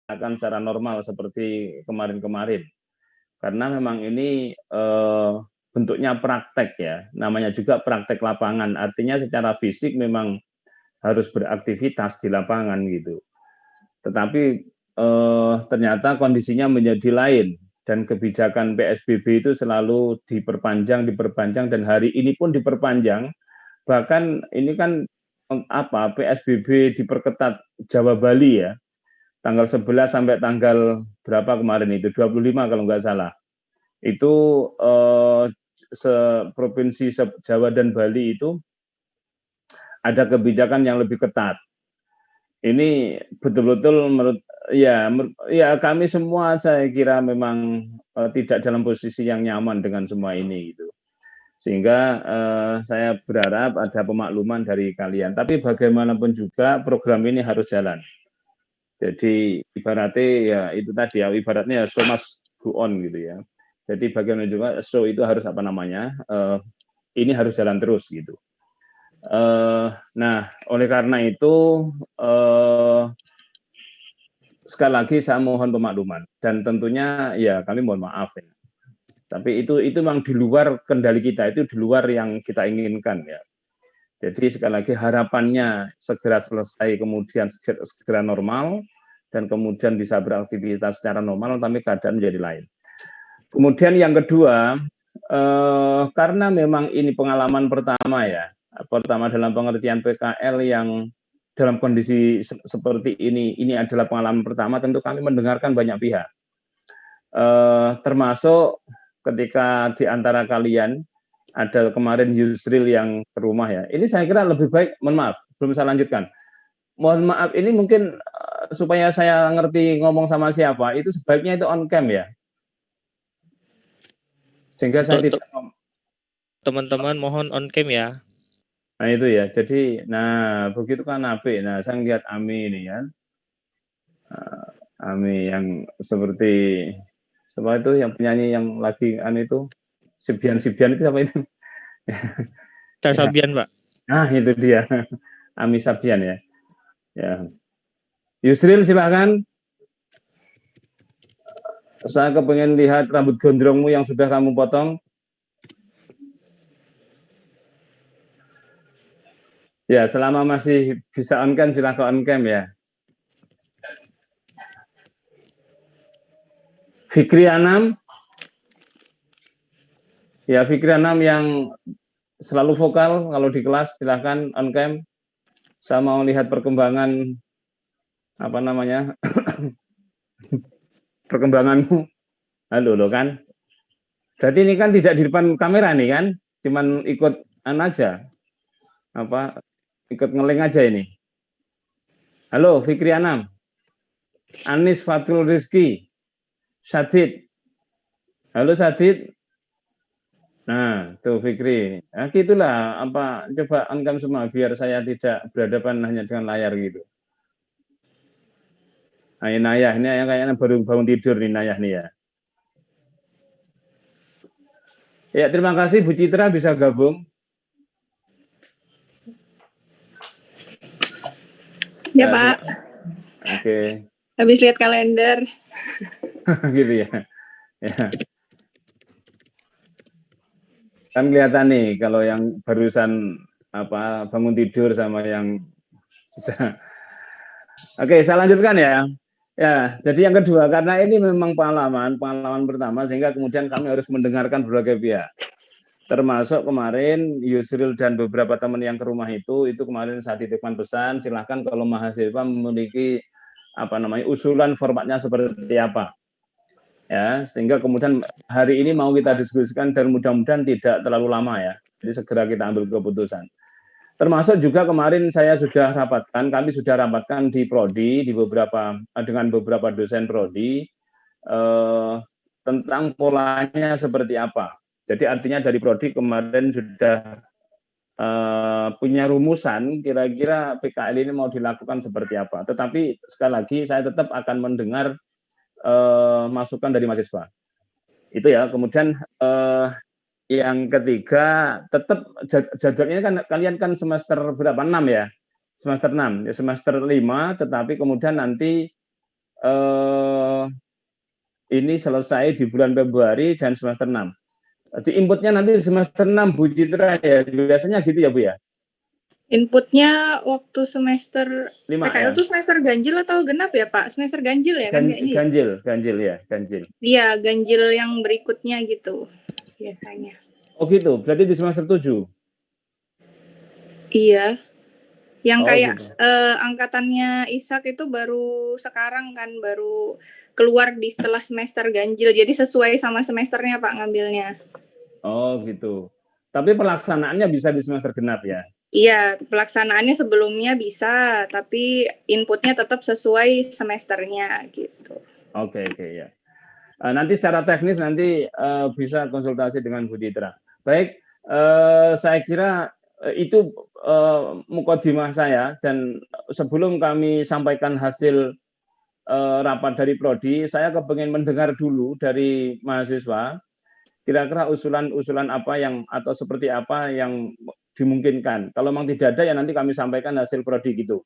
akan secara normal seperti kemarin-kemarin. Karena memang ini bentuknya praktek ya, namanya juga praktek lapangan. Artinya secara fisik memang harus beraktivitas di lapangan gitu. Tetapi ternyata kondisinya menjadi lain dan kebijakan PSBB itu selalu diperpanjang, dan hari ini pun diperpanjang. Bahkan ini kan PSBB diperketat Jawa Bali ya, tanggal 11 sampai tanggal berapa kemarin itu, 25 kalau nggak salah. Itu provinsi Jawa dan Bali itu ada kebijakan yang lebih ketat. Ini betul-betul menurut kami semua saya kira memang tidak dalam posisi yang nyaman dengan semua ini gitu. Sehingga saya berharap ada pemakluman dari kalian. Tapi bagaimanapun juga program ini harus jalan. Jadi ibaratnya ya itu tadi ya, ibaratnya show must go on gitu ya. Jadi bagaimana juga show itu harus ini harus jalan terus gitu. Nah, oleh karena itu sekali lagi saya mohon pemakluman dan tentunya ya kami mohon maaf ya. Tapi itu memang di luar kendali kita, itu di luar yang kita inginkan ya. Jadi sekali lagi harapannya segera selesai, kemudian segera normal dan kemudian bisa beraktivitas secara normal, tapi keadaan menjadi lain. Kemudian yang kedua, karena memang ini pengalaman pertama ya, pertama dalam pengertian PKL yang dalam kondisi seperti ini adalah pengalaman pertama, tentu kami mendengarkan banyak pihak. Termasuk ketika di antara kalian ada kemarin Yusril yang ke rumah ya. Ini saya kira lebih baik, mohon maaf, belum saya lanjutkan. Mohon maaf, ini mungkin supaya saya ngerti ngomong sama siapa, itu sebaiknya itu on cam ya. Sehingga saya tidak. Teman-teman mohon on cam ya. Nah itu ya, jadi begitu kan apik. Nah saya lihat Ami ini kan, Ami yang seperti siapa itu yang penyanyi yang lagi itu Sibian itu siapa itu? Sabian Pak. Nah itu dia, Ami Sabian ya. Ya, Yusril silakan. Saya kepengen lihat rambut gondrongmu yang sudah kamu potong. Ya, selama masih bisa on cam, silakan on cam ya. Fikri Anam. Ya, Fikri Anam yang selalu vokal kalau di kelas, silakan on cam. Saya mau lihat perkembangan perkembanganmu. Halo lo kan. Berarti ini kan tidak di depan kamera nih kan, cuman ikut aja. Ikut ngeling aja ini. Halo Fikri Anam. Anis Fatul Rizki. Sadid. Halo Sadid. Nah, tuh Fikri. Nah, gitulah coba on cam semua biar saya tidak berhadapan hanya dengan layar gitu. Nah, Nayah ini yang kayaknya baru bangun tidur nih Nayah nih ya. Ya, terima kasih Bu Citra bisa gabung. Ya, Pak. Oke. Habis lihat kalender. Gitu ya. Ya. Kan kelihatan nih kalau yang barusan bangun tidur sama yang sudah. Oke, saya lanjutkan ya. Ya, jadi yang kedua, karena ini memang pengalaman pertama, sehingga kemudian kami harus mendengarkan berbagai pihak. Termasuk kemarin Yusril dan beberapa teman yang ke rumah itu kemarin saat titipkan pesan, silahkan kalau mahasiswa memiliki usulan formatnya seperti apa. Ya, sehingga kemudian hari ini mau kita diskusikan dan mudah-mudahan tidak terlalu lama ya. Jadi segera kita ambil keputusan. Termasuk juga kemarin kami sudah rapatkan di prodi dengan beberapa dosen prodi tentang polanya seperti apa. Jadi artinya dari prodi kemarin sudah punya rumusan kira-kira PKL ini mau dilakukan seperti apa. Tetapi sekali lagi saya tetap akan mendengar masukan dari mahasiswa. Itu ya. Kemudian yang ketiga, tetap jadwalnya kan kalian kan semester berapa? 6 ya? Semester 6, ya semester 5, tetapi kemudian nanti ini selesai di bulan Februari dan semester 6. Jadi inputnya nanti semester 6 Bu Citra ya. Biasanya gitu ya Bu ya? Inputnya waktu semester 5 PKL ya? itu semester ganjil atau genap ya Pak? Semester ganjil ya kan kayaknya? Ganjil ya, ganjil. Iya, ganjil yang berikutnya gitu biasanya. Oh gitu, berarti di semester 7? Iya. Yang kayak gitu. Angkatannya Ishak itu baru sekarang kan, baru keluar di setelah semester ganjil. Jadi sesuai sama semesternya Pak ngambilnya. Oh gitu. Tapi pelaksanaannya bisa di semester genap ya? Iya, pelaksanaannya sebelumnya bisa, tapi inputnya tetap sesuai semesternya gitu. Oke ya. Nanti secara teknis nanti bisa konsultasi dengan Bu Citra. Baik, saya kira itu mukadimah saya, dan sebelum kami sampaikan hasil rapat dari Prodi, saya kepengen mendengar dulu dari mahasiswa kira-kira usulan-usulan apa yang atau seperti apa yang dimungkinkan. Kalau memang tidak ada ya nanti kami sampaikan hasil Prodi gitu.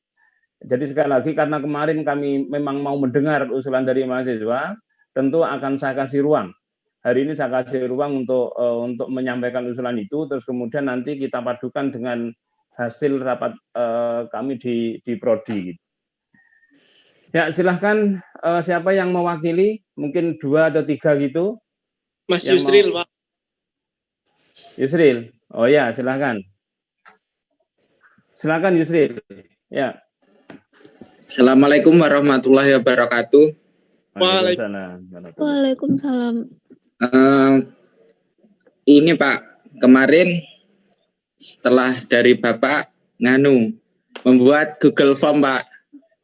Jadi sekali lagi karena kemarin kami memang mau mendengar usulan dari mahasiswa, tentu akan saya kasih ruang. Hari ini saya kasih ruang untuk menyampaikan usulan itu, terus kemudian nanti kita padukan dengan hasil rapat kami di Prodi. Ya silahkan siapa yang mewakili, mungkin 2 atau 3 gitu. Mas Yusril, Pak. Yusril, oh ya silahkan. Silakan Yusril. Ya. Assalamualaikum warahmatullahi wabarakatuh. Waalaikumsalam. Ini Pak, kemarin setelah dari Bapak membuat Google Form Pak,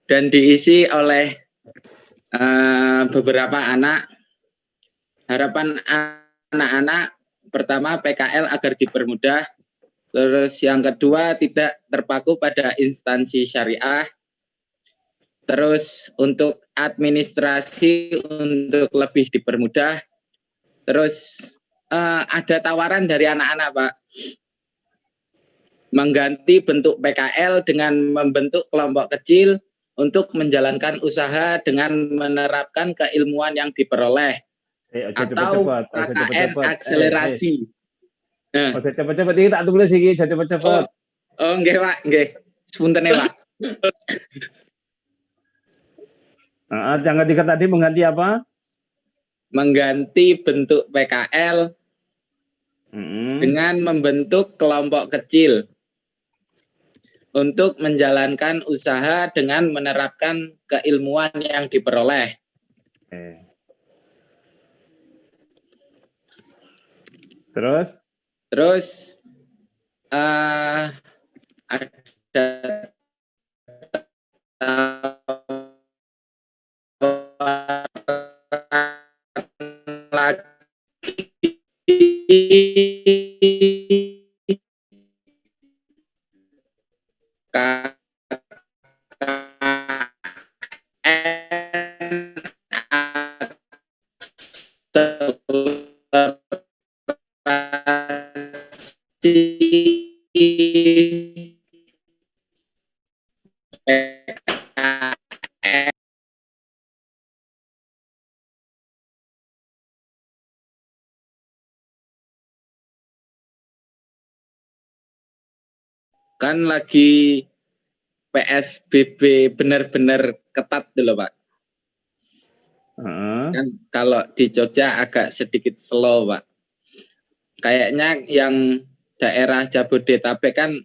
dan diisi oleh beberapa anak. Harapan anak-anak pertama PKL agar dipermudah, terus yang kedua tidak terpaku pada instansi syariah, terus untuk administrasi untuk lebih dipermudah, terus ada tawaran dari anak-anak Pak, mengganti bentuk PKL dengan membentuk kelompok kecil untuk menjalankan usaha dengan menerapkan keilmuan yang diperoleh. Atau KKN akselerasi. Oh, cepet-cepet iki tak tulis iki, cepet-cepet. Oh, nggih, Pak, nggih. Sepunten Pak. Yang ketiga tadi mengganti apa? Mengganti bentuk PKL dengan membentuk kelompok kecil untuk menjalankan usaha dengan menerapkan keilmuan yang diperoleh. Terus ada kan lagi PSBB benar-benar ketat dulu Pak. Kan kalau di Jogja agak sedikit slow Pak. Kayaknya yang daerah Jabodetabek kan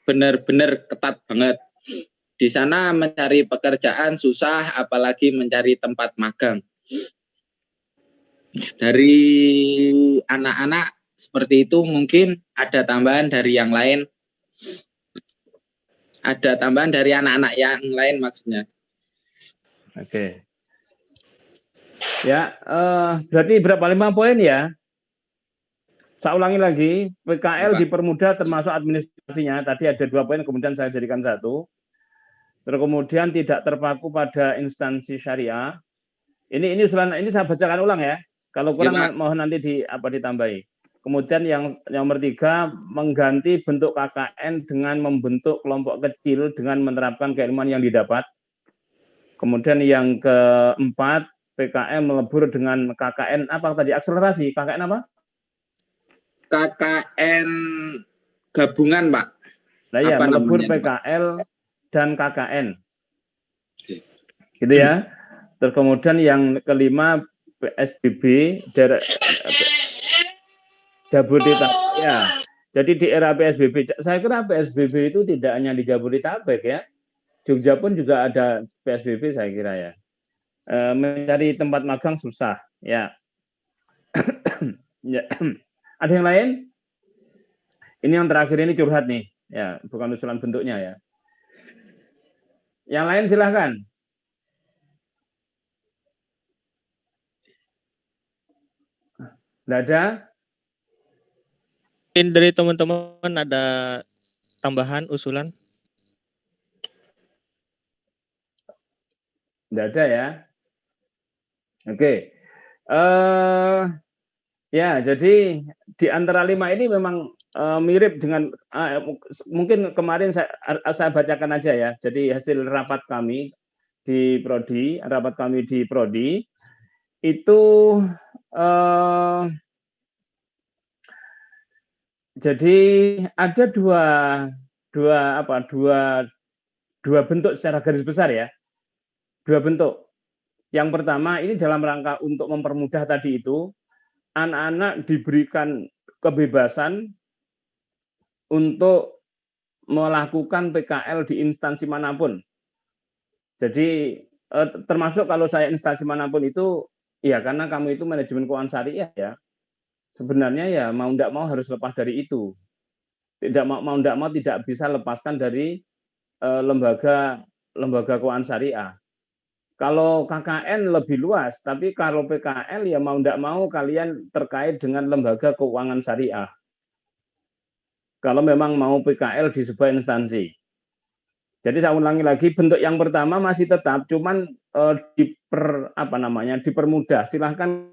benar-benar ketat banget. Di sana mencari pekerjaan susah, apalagi mencari tempat magang. Dari anak-anak seperti itu mungkin ada tambahan dari yang lain. Ada tambahan dari anak-anak yang lain maksudnya. Oke. Ya, berarti berapa 5 poin ya? Saya ulangi lagi, PKL dipermudah termasuk administrasinya. Tadi ada 2 poin, kemudian saya jadikan 1. Terus kemudian tidak terpaku pada instansi syariah. Ini usulan, ini saya bacakan ulang ya. Kalau kurang mohon nanti ditambahi. Kemudian yang nomor 3, mengganti bentuk KKN dengan membentuk kelompok kecil dengan menerapkan keilmuan yang didapat. Kemudian yang keempat, PKM melebur dengan KKN apa tadi akselerasi? KKN apa? KKN gabungan, Pak. Nah ya, Apa melebur namanya itu, Pak? PKL dan KKN. Oke. Gitu ya. Terus kemudian yang kelima PSBB Jabodetabek ya. Jadi di era PSBB, saya kira PSBB itu tidak hanya di Jabodetabek ya. Jogja pun juga ada PSBB saya kira ya. Mencari tempat magang susah ya. Ya. Ada yang lain? Ini yang terakhir ini curhat nih, ya, bukan usulan bentuknya ya. Yang lain silahkan. Tidak ada? Mungkin dari teman-teman ada tambahan usulan? Tidak ada ya. Oke. Ya, jadi di antara 5 ini memang mirip dengan mungkin kemarin saya bacakan aja ya. Jadi hasil rapat kami di Prodi itu jadi ada dua bentuk secara garis besar ya. Dua bentuk. Yang pertama ini dalam rangka untuk mempermudah tadi itu anak-anak diberikan kebebasan untuk melakukan PKL di instansi manapun. Jadi termasuk kalau saya instansi manapun itu, ya karena kamu itu manajemen keuangan syariah ya, sebenarnya ya mau tidak mau harus lepas dari itu. Mau tidak mau tidak bisa lepaskan dari lembaga keuangan syariah. Kalau KKN lebih luas, tapi kalau PKL ya mau tidak mau kalian terkait dengan lembaga keuangan syariah. Kalau memang mau PKL di sebuah instansi. Jadi saya ulangi lagi, bentuk yang pertama masih tetap, cuman dipermudah. Silahkan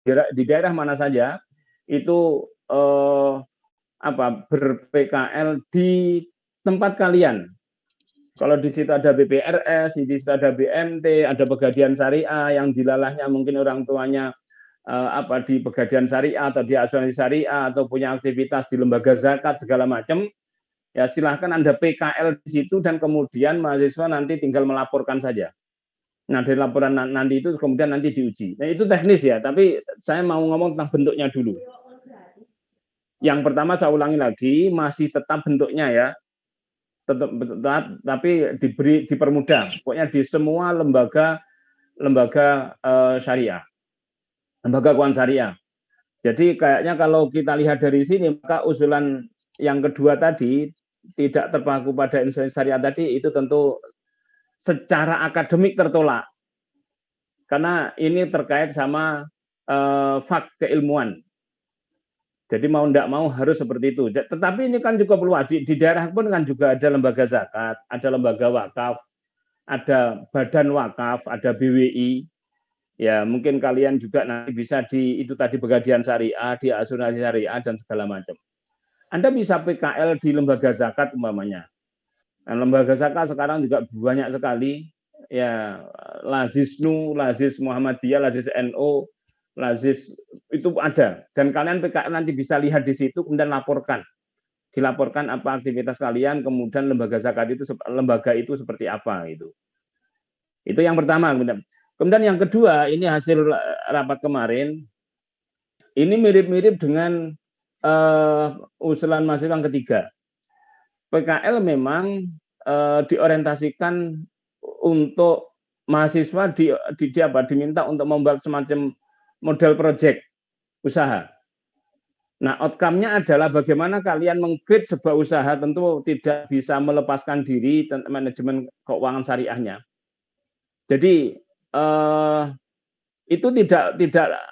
di daerah mana saja itu ber-PKL di tempat kalian. Kalau di situ ada BPRS, di situ ada BMT, ada Pegadaian Syariah yang dilalahnya mungkin orang tuanya di Pegadaian Syariah atau di asuransi syariah atau punya aktivitas di lembaga zakat segala macam, ya silahkan Anda PKL di situ dan kemudian mahasiswa nanti tinggal melaporkan saja. Nah dari laporan nanti itu kemudian nanti diuji. Nah itu teknis ya, tapi saya mau ngomong tentang bentuknya dulu. Yang pertama saya ulangi lagi, masih tetap bentuknya ya. Tetap, tapi dipermudah. Pokoknya di semua lembaga syariah, lembaga keuangan syariah. Jadi kayaknya kalau kita lihat dari sini, maka usulan yang kedua tadi tidak terpaku pada instansi syariah tadi itu tentu secara akademik tertolak, karena ini terkait sama keilmuan. Jadi mau tidak mau harus seperti itu. Tetapi ini kan juga perlu di daerah pun kan juga ada lembaga zakat, ada lembaga wakaf, ada badan wakaf, ada BWI. Ya mungkin kalian juga nanti bisa di itu tadi Pegadaian Syariah, di asuransi syariah dan segala macam. Anda bisa PKL di lembaga zakat umpamanya. Dan lembaga zakat sekarang juga banyak sekali. Ya Lazisnu, Lazis Muhammadiyah, Lazis NU, Lazis itu ada, dan kalian PKL nanti bisa lihat di situ kemudian dilaporkan apa aktivitas kalian, kemudian lembaga zakat itu seperti apa itu yang pertama. Kemudian yang kedua ini hasil rapat kemarin ini mirip-mirip dengan usulan mahasiswa yang ketiga. PKL memang diorientasikan untuk mahasiswa diminta untuk membuat semacam model proyek usaha. Nah, outcome-nya adalah bagaimana kalian meng-create sebuah usaha, tentu tidak bisa melepaskan diri manajemen keuangan syariahnya. Jadi itu tidak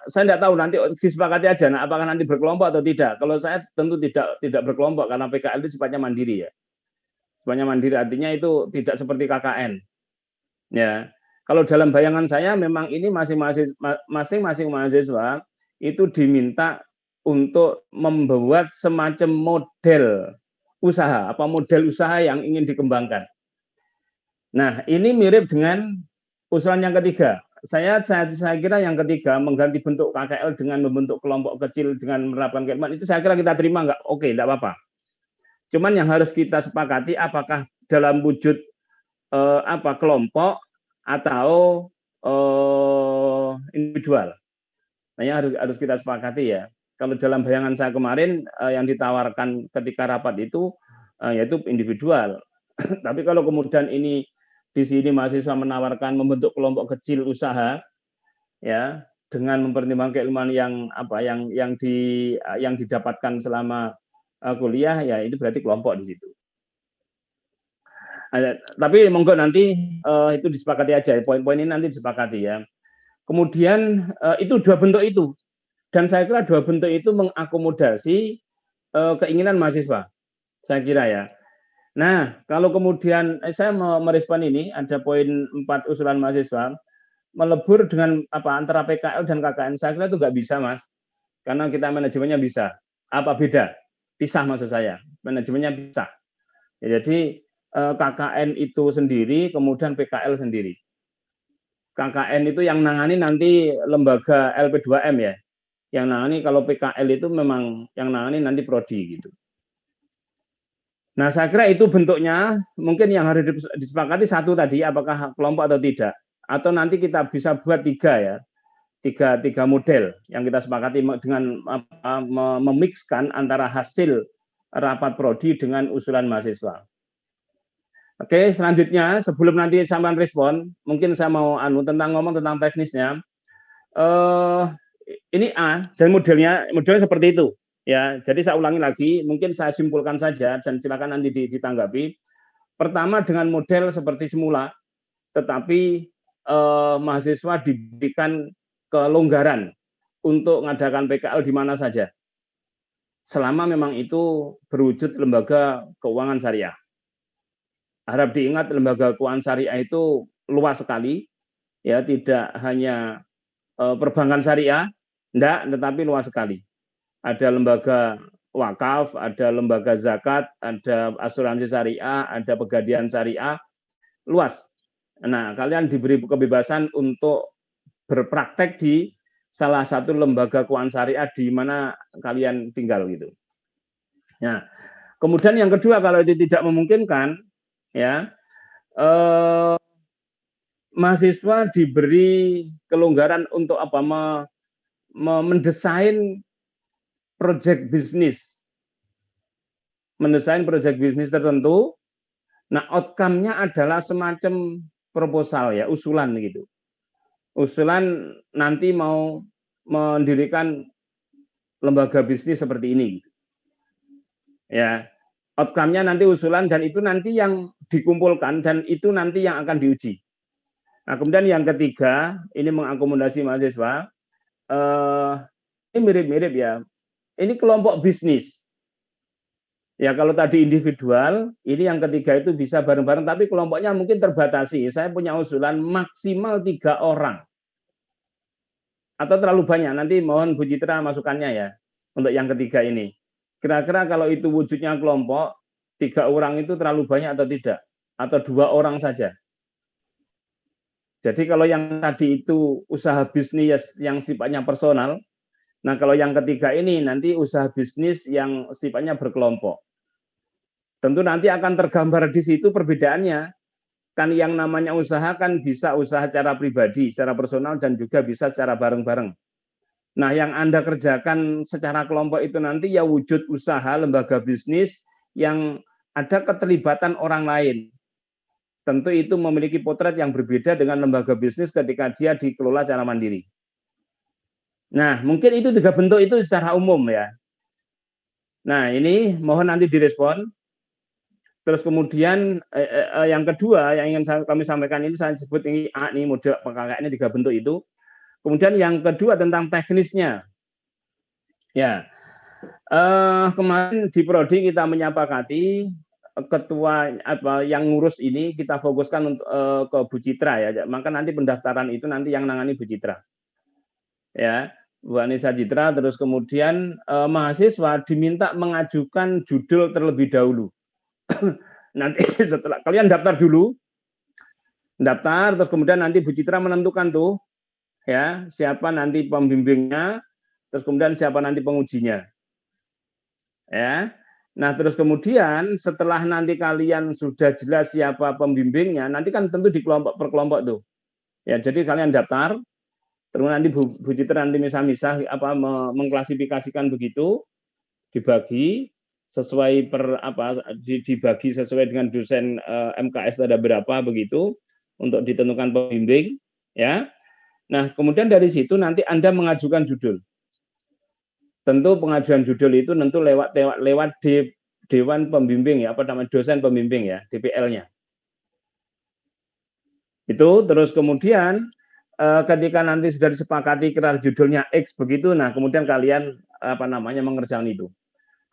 saya tidak tahu nanti disepakati aja. Nah, apakah nanti berkelompok atau tidak? Kalau saya tentu tidak berkelompok karena PKL itu sifatnya mandiri ya. Sifatnya mandiri artinya itu tidak seperti KKN. Ya. Kalau dalam bayangan saya memang ini masing-masing mahasiswa itu diminta untuk membuat semacam model usaha, model usaha yang ingin dikembangkan. Nah, ini mirip dengan usulan yang ketiga. saya kira yang ketiga mengganti bentuk KKL dengan membentuk kelompok kecil dengan menerapkan keilmuan itu saya kira kita terima nggak? Oke, nggak apa-apa. Cuman yang harus kita sepakati apakah dalam wujud kelompok atau individual. Nah, yang harus kita sepakati ya. Kalau dalam bayangan saya kemarin yang ditawarkan ketika rapat itu yaitu individual. Tapi kalau kemudian ini di sini mahasiswa menawarkan membentuk kelompok kecil usaha, ya, dengan mempertimbangkan keilmuan yang didapatkan selama kuliah, ya itu berarti kelompok di situ. Tapi monggo nanti itu disepakati aja, poin-poin ini nanti disepakati ya. Kemudian itu dua bentuk itu, dan saya kira dua bentuk itu mengakomodasi keinginan mahasiswa, saya kira ya. Nah, kalau kemudian saya mau merespon ini, ada poin 4 usulan mahasiswa, melebur dengan antara PKL dan KKN, saya kira itu nggak bisa, Mas. Karena kita manajemennya bisa. Apa beda? Pisah maksud saya, manajemennya pisah. Ya, jadi KKN itu sendiri, kemudian PKL sendiri. KKN itu yang nangani nanti lembaga LP2M ya. Yang nangani kalau PKL itu memang yang nangani nanti prodi gitu. Nah, saya kira itu bentuknya mungkin yang harus disepakati satu tadi, apakah kelompok atau tidak. Atau nanti kita bisa buat tiga ya, tiga model yang kita sepakati dengan memixkan antara hasil rapat prodi dengan usulan mahasiswa. Oke, selanjutnya sebelum nanti sampean respon, mungkin saya mau ngomong tentang teknisnya. Ini A dan modelnya seperti itu. Ya, jadi saya ulangi lagi, mungkin saya simpulkan saja dan silakan nanti ditanggapi. Pertama dengan model seperti semula, tetapi mahasiswa diberikan kelonggaran untuk mengadakan PKL di mana saja, selama memang itu berwujud lembaga keuangan syariah. Harap diingat lembaga keuangan syariah itu luas sekali, ya tidak hanya perbankan syariah, enggak, tetapi luas sekali. Ada lembaga wakaf, ada lembaga zakat, ada asuransi syariah, ada pegadaian syariah, luas. Nah, kalian diberi kebebasan untuk berpraktek di salah satu lembaga keuangan syariah di mana kalian tinggal gitu. Nah, kemudian yang kedua kalau itu tidak memungkinkan, ya mahasiswa diberi kelonggaran untuk mendesain project bisnis, mendesain project bisnis tertentu. Nah, outcome-nya adalah semacam proposal ya, usulan gitu. Usulan nanti mau mendirikan lembaga bisnis seperti ini. Ya, outcome-nya nanti usulan dan itu nanti yang dikumpulkan dan itu nanti yang akan diuji. Nah, kemudian yang ketiga, ini mengakomodasi mahasiswa. Ini mirip-mirip ya. Ini kelompok bisnis. Ya kalau tadi individual, ini yang ketiga itu bisa bareng-bareng, tapi kelompoknya mungkin terbatasi. Saya punya usulan maksimal 3 orang. Atau terlalu banyak, nanti mohon Bu Citra masukannya ya, untuk yang ketiga ini. Kira-kira kalau itu wujudnya kelompok, 3 orang itu terlalu banyak atau tidak? Atau 2 orang saja? Jadi kalau yang tadi itu usaha bisnis yang sifatnya personal, nah, kalau yang ketiga ini nanti usaha bisnis yang sifatnya berkelompok. Tentu nanti akan tergambar di situ perbedaannya. Kan yang namanya usaha kan bisa usaha secara pribadi, secara personal, dan juga bisa secara bareng-bareng. Nah, yang Anda kerjakan secara kelompok itu nanti ya wujud usaha lembaga bisnis yang ada keterlibatan orang lain. Tentu itu memiliki potret yang berbeda dengan lembaga bisnis ketika dia dikelola secara mandiri. Nah, mungkin itu 3 bentuk itu secara umum ya. Nah, ini mohon nanti direspon. Terus kemudian yang kedua yang ingin kami sampaikan ini saya sebut ini A nih, model PKKN-nya 3 bentuk itu. Kemudian yang kedua tentang teknisnya. Ya. Kemarin di prodi kita menyepakati ketua yang ngurus ini kita fokuskan untuk ke Bu Citra ya. Maka nanti pendaftaran itu nanti yang nangani Bu Citra. Ya, Bu Anissa Citra, terus kemudian mahasiswa diminta mengajukan judul terlebih dahulu. Nanti setelah kalian daftar dulu, terus kemudian nanti Bu Citra menentukan tuh ya, siapa nanti pembimbingnya, terus kemudian siapa nanti pengujinya. Ya. Nah, terus kemudian setelah nanti kalian sudah jelas siapa pembimbingnya, nanti kan tentu di kelompok per kelompok tuh. Ya, jadi kalian daftar, terus nanti Bu Citra nanti misah-misah mengklasifikasikan begitu, dibagi sesuai dibagi sesuai dengan dosen MKS ada berapa begitu untuk ditentukan pembimbing, ya. Nah, kemudian dari situ nanti Anda mengajukan judul. Tentu pengajuan judul itu tentu lewat dewan pembimbing ya, dosen pembimbing ya, DPL-nya. Itu terus kemudian ketika nanti sudah disepakati kira judulnya X begitu, nah kemudian kalian mengerjakan itu.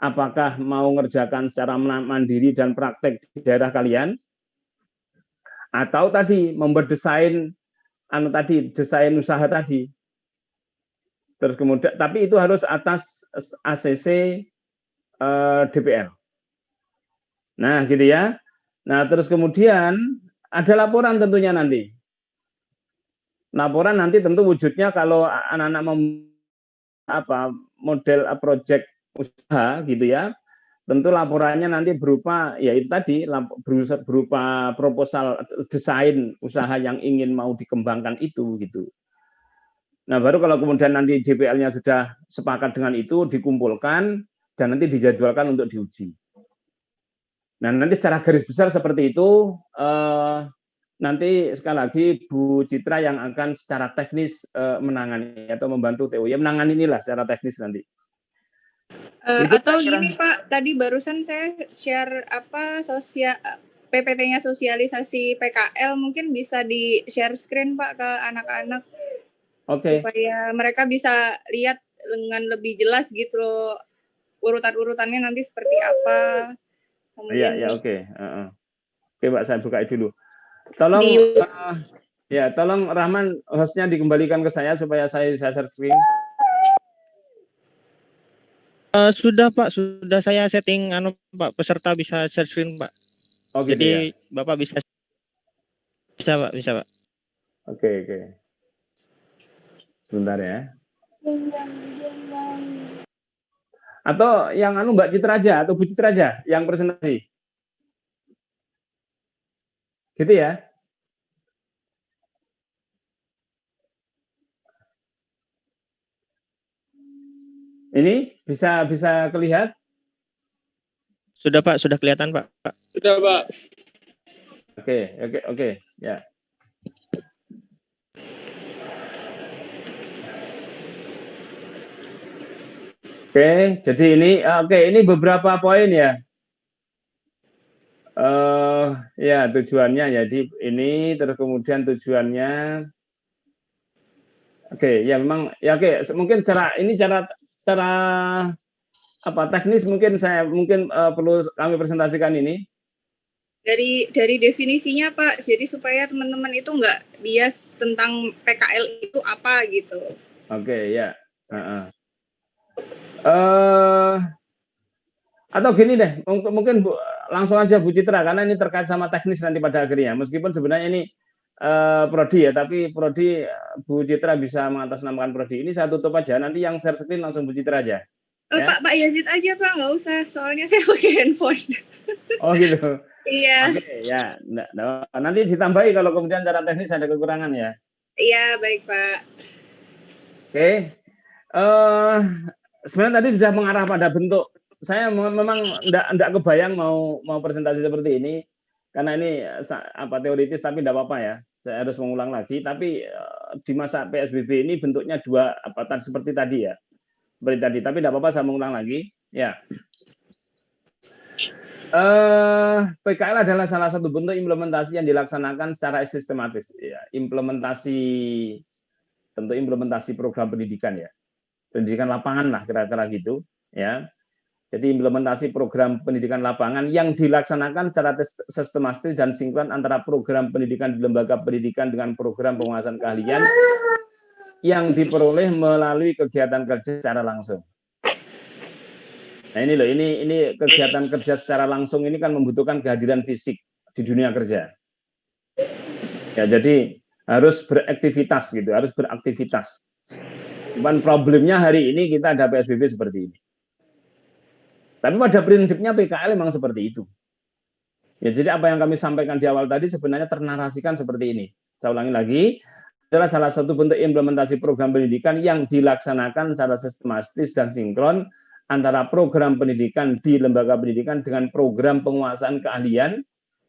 Apakah mau mengerjakan secara mandiri dan praktek di daerah kalian, atau tadi membuat desain desain usaha tadi. Terus kemudian, tapi itu harus atas ACC DPR. Nah, gitu ya. Nah, terus kemudian ada laporan tentunya nanti. Laporan nanti tentu wujudnya kalau anak-anak model project usaha gitu ya. Tentu laporannya nanti berupa ya itu tadi berupa proposal desain usaha yang ingin mau dikembangkan itu gitu. Nah, baru kalau kemudian nanti JPL-nya sudah sepakat dengan itu, dikumpulkan, dan nanti dijadwalkan untuk diuji. Nah, nanti secara garis besar seperti itu, nanti sekali lagi Bu Citra yang akan secara teknis menangani atau membantu TU. Ya, menangani inilah secara teknis nanti. Atau gini Pak, tadi barusan saya share PPT-nya sosialisasi PKL, mungkin bisa di-share screen Pak ke anak-anak. Oke. Supaya mereka bisa lihat dengan lebih jelas gitu loh, urutan-urutannya nanti seperti apa. Iya, oke. Oke, Mbak, saya buka dulu. Tolong tolong Rahman hostnya dikembalikan ke saya supaya saya share screen. Sudah Pak, sudah saya setting Pak, peserta bisa share screen Pak. Oh, gitu. Jadi ya? Bapak bisa Pak. Oke. Sebentar ya. Atau yang Mbak Citra aja atau Bu Citra aja yang presentasi. Gitu ya. Ini bisa kelihatan? Sudah Pak, sudah kelihatan Pak. Sudah Pak. Oke, ya. Oke, jadi ini beberapa poin ya. Ya tujuannya jadi ini terus kemudian tujuannya. Oke, ya memang ya oke, mungkin cara teknis mungkin perlu kami presentasikan ini. Dari definisinya Pak, jadi supaya teman-teman itu nggak bias tentang PKL itu apa gitu. Oke, ya. Atau gini deh, mungkin langsung aja Bu Citra karena ini terkait sama teknis nanti pada akhirnya. Meskipun sebenarnya ini prodi ya, tapi prodi Bu Citra bisa mengatasnamakan prodi. Ini saya tutup aja, nanti yang share screen langsung Bu Citra aja. Ya? Pak Yazid aja Pak, nggak usah, soalnya saya pakai handphone. Oh gitu. Iya. Oke, ya. Nanti ditambahi kalau kemudian cara teknis ada kekurangan ya. Iya, baik Pak. Oke. Sebenarnya tadi sudah mengarah pada bentuk. Saya memang enggak kebayang mau presentasi seperti ini karena ini teoritis tapi enggak apa-apa ya. Saya harus mengulang lagi tapi di masa PSBB ini bentuknya dua seperti tadi ya. Seperti tadi, tapi enggak apa-apa saya mengulang lagi. Ya. PKL adalah salah satu bentuk implementasi yang dilaksanakan secara sistematis ya. Tentu implementasi program pendidikan ya. Pendidikan lapangan lah kira-kira gitu ya. Jadi implementasi program pendidikan lapangan yang dilaksanakan secara sistematis dan sinkron antara program pendidikan di lembaga pendidikan dengan program penguasaan keahlian yang diperoleh melalui kegiatan kerja secara langsung. Nah ini loh, ini kegiatan kerja secara langsung ini kan membutuhkan kehadiran fisik di dunia kerja. Ya jadi harus beraktivitas gitu, harus beraktivitas. Cuman problemnya hari ini kita ada PSBB seperti ini. Tapi pada prinsipnya PKL memang seperti itu. Ya, jadi apa yang kami sampaikan di awal tadi sebenarnya ternarasikan seperti ini. Saya ulangi lagi, adalah salah satu bentuk implementasi program pendidikan yang dilaksanakan secara sistematis dan sinkron antara program pendidikan di lembaga pendidikan dengan program penguasaan keahlian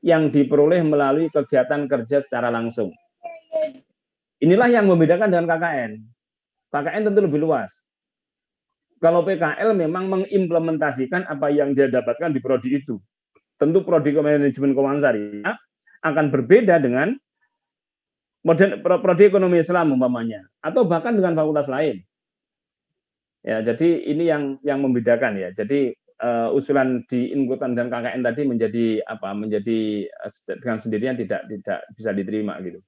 yang diperoleh melalui kegiatan kerja secara langsung. Inilah yang membedakan dengan KKN. KKN tentu lebih luas. Kalau PKL memang mengimplementasikan apa yang dia dapatkan di prodi itu. Tentu prodi manajemen keuangan syariah akan berbeda dengan prodi ekonomi Islam umpamanya, atau bahkan dengan fakultas lain. Ya, jadi ini yang membedakan ya. Jadi usulan di Inkutan dan KKN tadi menjadi dengan sendirinya tidak bisa diterima gitu.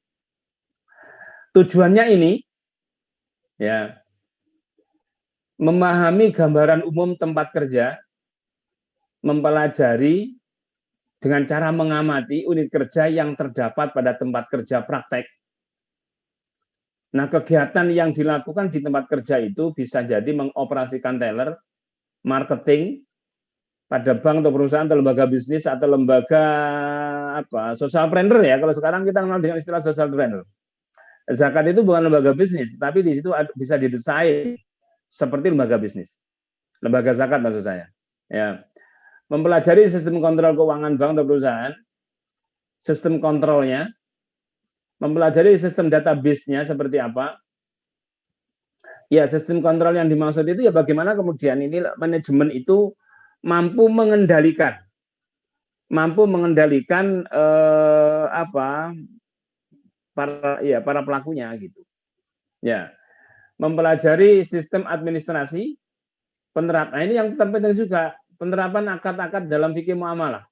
Tujuannya ini ya memahami gambaran umum tempat kerja, mempelajari dengan cara mengamati unit kerja yang terdapat pada tempat kerja praktek. Nah, kegiatan yang dilakukan di tempat kerja itu bisa jadi mengoperasikan teller, marketing pada bank atau perusahaan atau lembaga bisnis atau lembaga socialpreneur ya. Kalau sekarang kita kenal dengan istilah socialpreneur. Zakat itu bukan lembaga bisnis, tapi di situ bisa didesain seperti lembaga bisnis. Lembaga zakat maksud saya. Ya. Mempelajari sistem kontrol keuangan bank atau perusahaan, sistem kontrolnya, mempelajari sistem database-nya seperti apa. Ya, sistem kontrol yang dimaksud itu ya bagaimana kemudian ini manajemen itu mampu mengendalikan para pelakunya gitu. Ya. Mempelajari sistem administrasi, penerapan. Nah, ini yang terpenting juga, penerapan akad-akad dalam fikih muamalah.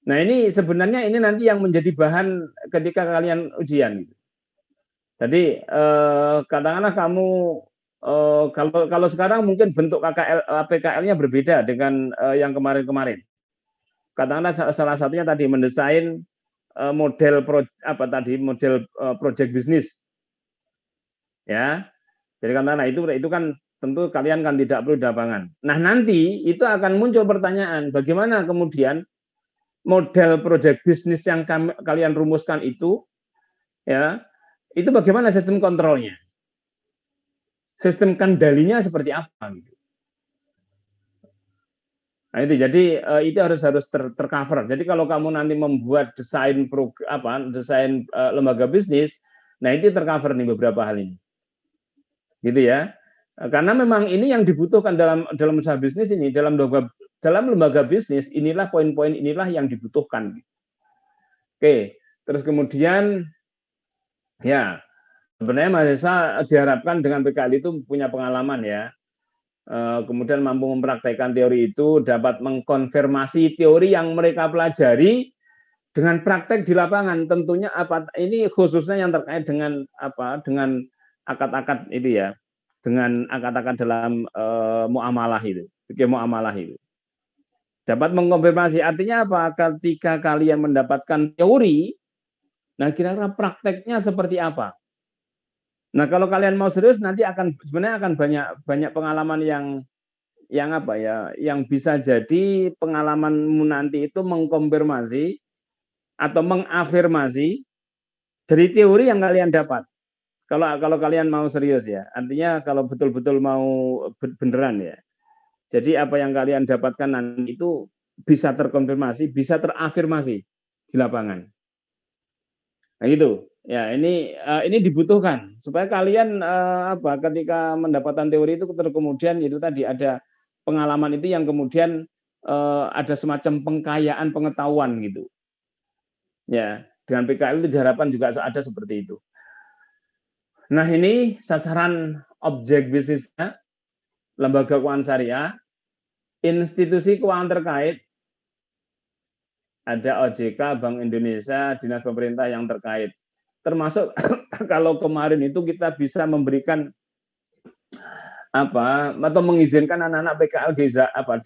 Nah, ini sebenarnya ini nanti yang menjadi bahan ketika kalian ujian. Jadi katakanlah kamu kalau sekarang mungkin bentuk PKL-nya berbeda dengan yang kemarin-kemarin. Katakanlah salah satunya tadi mendesain model project bisnis. Ya. Jadi katakanlah itu kan tentu kalian kan tidak perlu di lapangan. Nah, nanti itu akan muncul pertanyaan, bagaimana kemudian model project bisnis yang kalian rumuskan itu, ya, itu bagaimana sistem kontrolnya, sistem kendalinya seperti apa? Gitu. Nah itu jadi itu harus tercover. Jadi kalau kamu nanti membuat desain lembaga bisnis, nah itu tercover nih beberapa hal ini, gitu ya. Karena memang ini yang dibutuhkan dalam usaha bisnis ini, dalam lembaga bisnis inilah poin-poin inilah yang dibutuhkan. Oke, terus kemudian ya sebenarnya mahasiswa diharapkan dengan PKL itu punya pengalaman ya, kemudian mampu mempraktekkan teori itu, dapat mengkonfirmasi teori yang mereka pelajari dengan praktek di lapangan. Tentunya ini khususnya yang terkait dengan dengan akad-akad itu ya, dengan akad-akad dalam muamalah itu, fikih muamalah itu. Dapat mengkonfirmasi, artinya apa? Ketika kalian mendapatkan teori, nah kira-kira prakteknya seperti apa? Nah, kalau kalian mau serius nanti sebenarnya akan banyak pengalaman yang bisa jadi pengalamanmu nanti itu mengkonfirmasi atau mengafirmasi dari teori yang kalian dapat. Kalau kalian mau serius ya, artinya kalau betul-betul mau beneran ya. Jadi apa yang kalian dapatkan nanti itu bisa terkonfirmasi, bisa terafirmasi di lapangan. Nah itu, ya ini dibutuhkan supaya kalian ketika mendapatkan teori itu kemudian itu tadi ada pengalaman itu yang kemudian ada semacam pengkayaan pengetahuan gitu. Ya, dengan PKL itu diharapkan juga ada seperti itu. Nah ini sasaran objek bisnisnya, lembaga keuangan syariah, institusi keuangan terkait, ada OJK, Bank Indonesia, dinas pemerintah yang terkait. Termasuk kalau kemarin itu kita bisa memberikan atau mengizinkan anak-anak PKL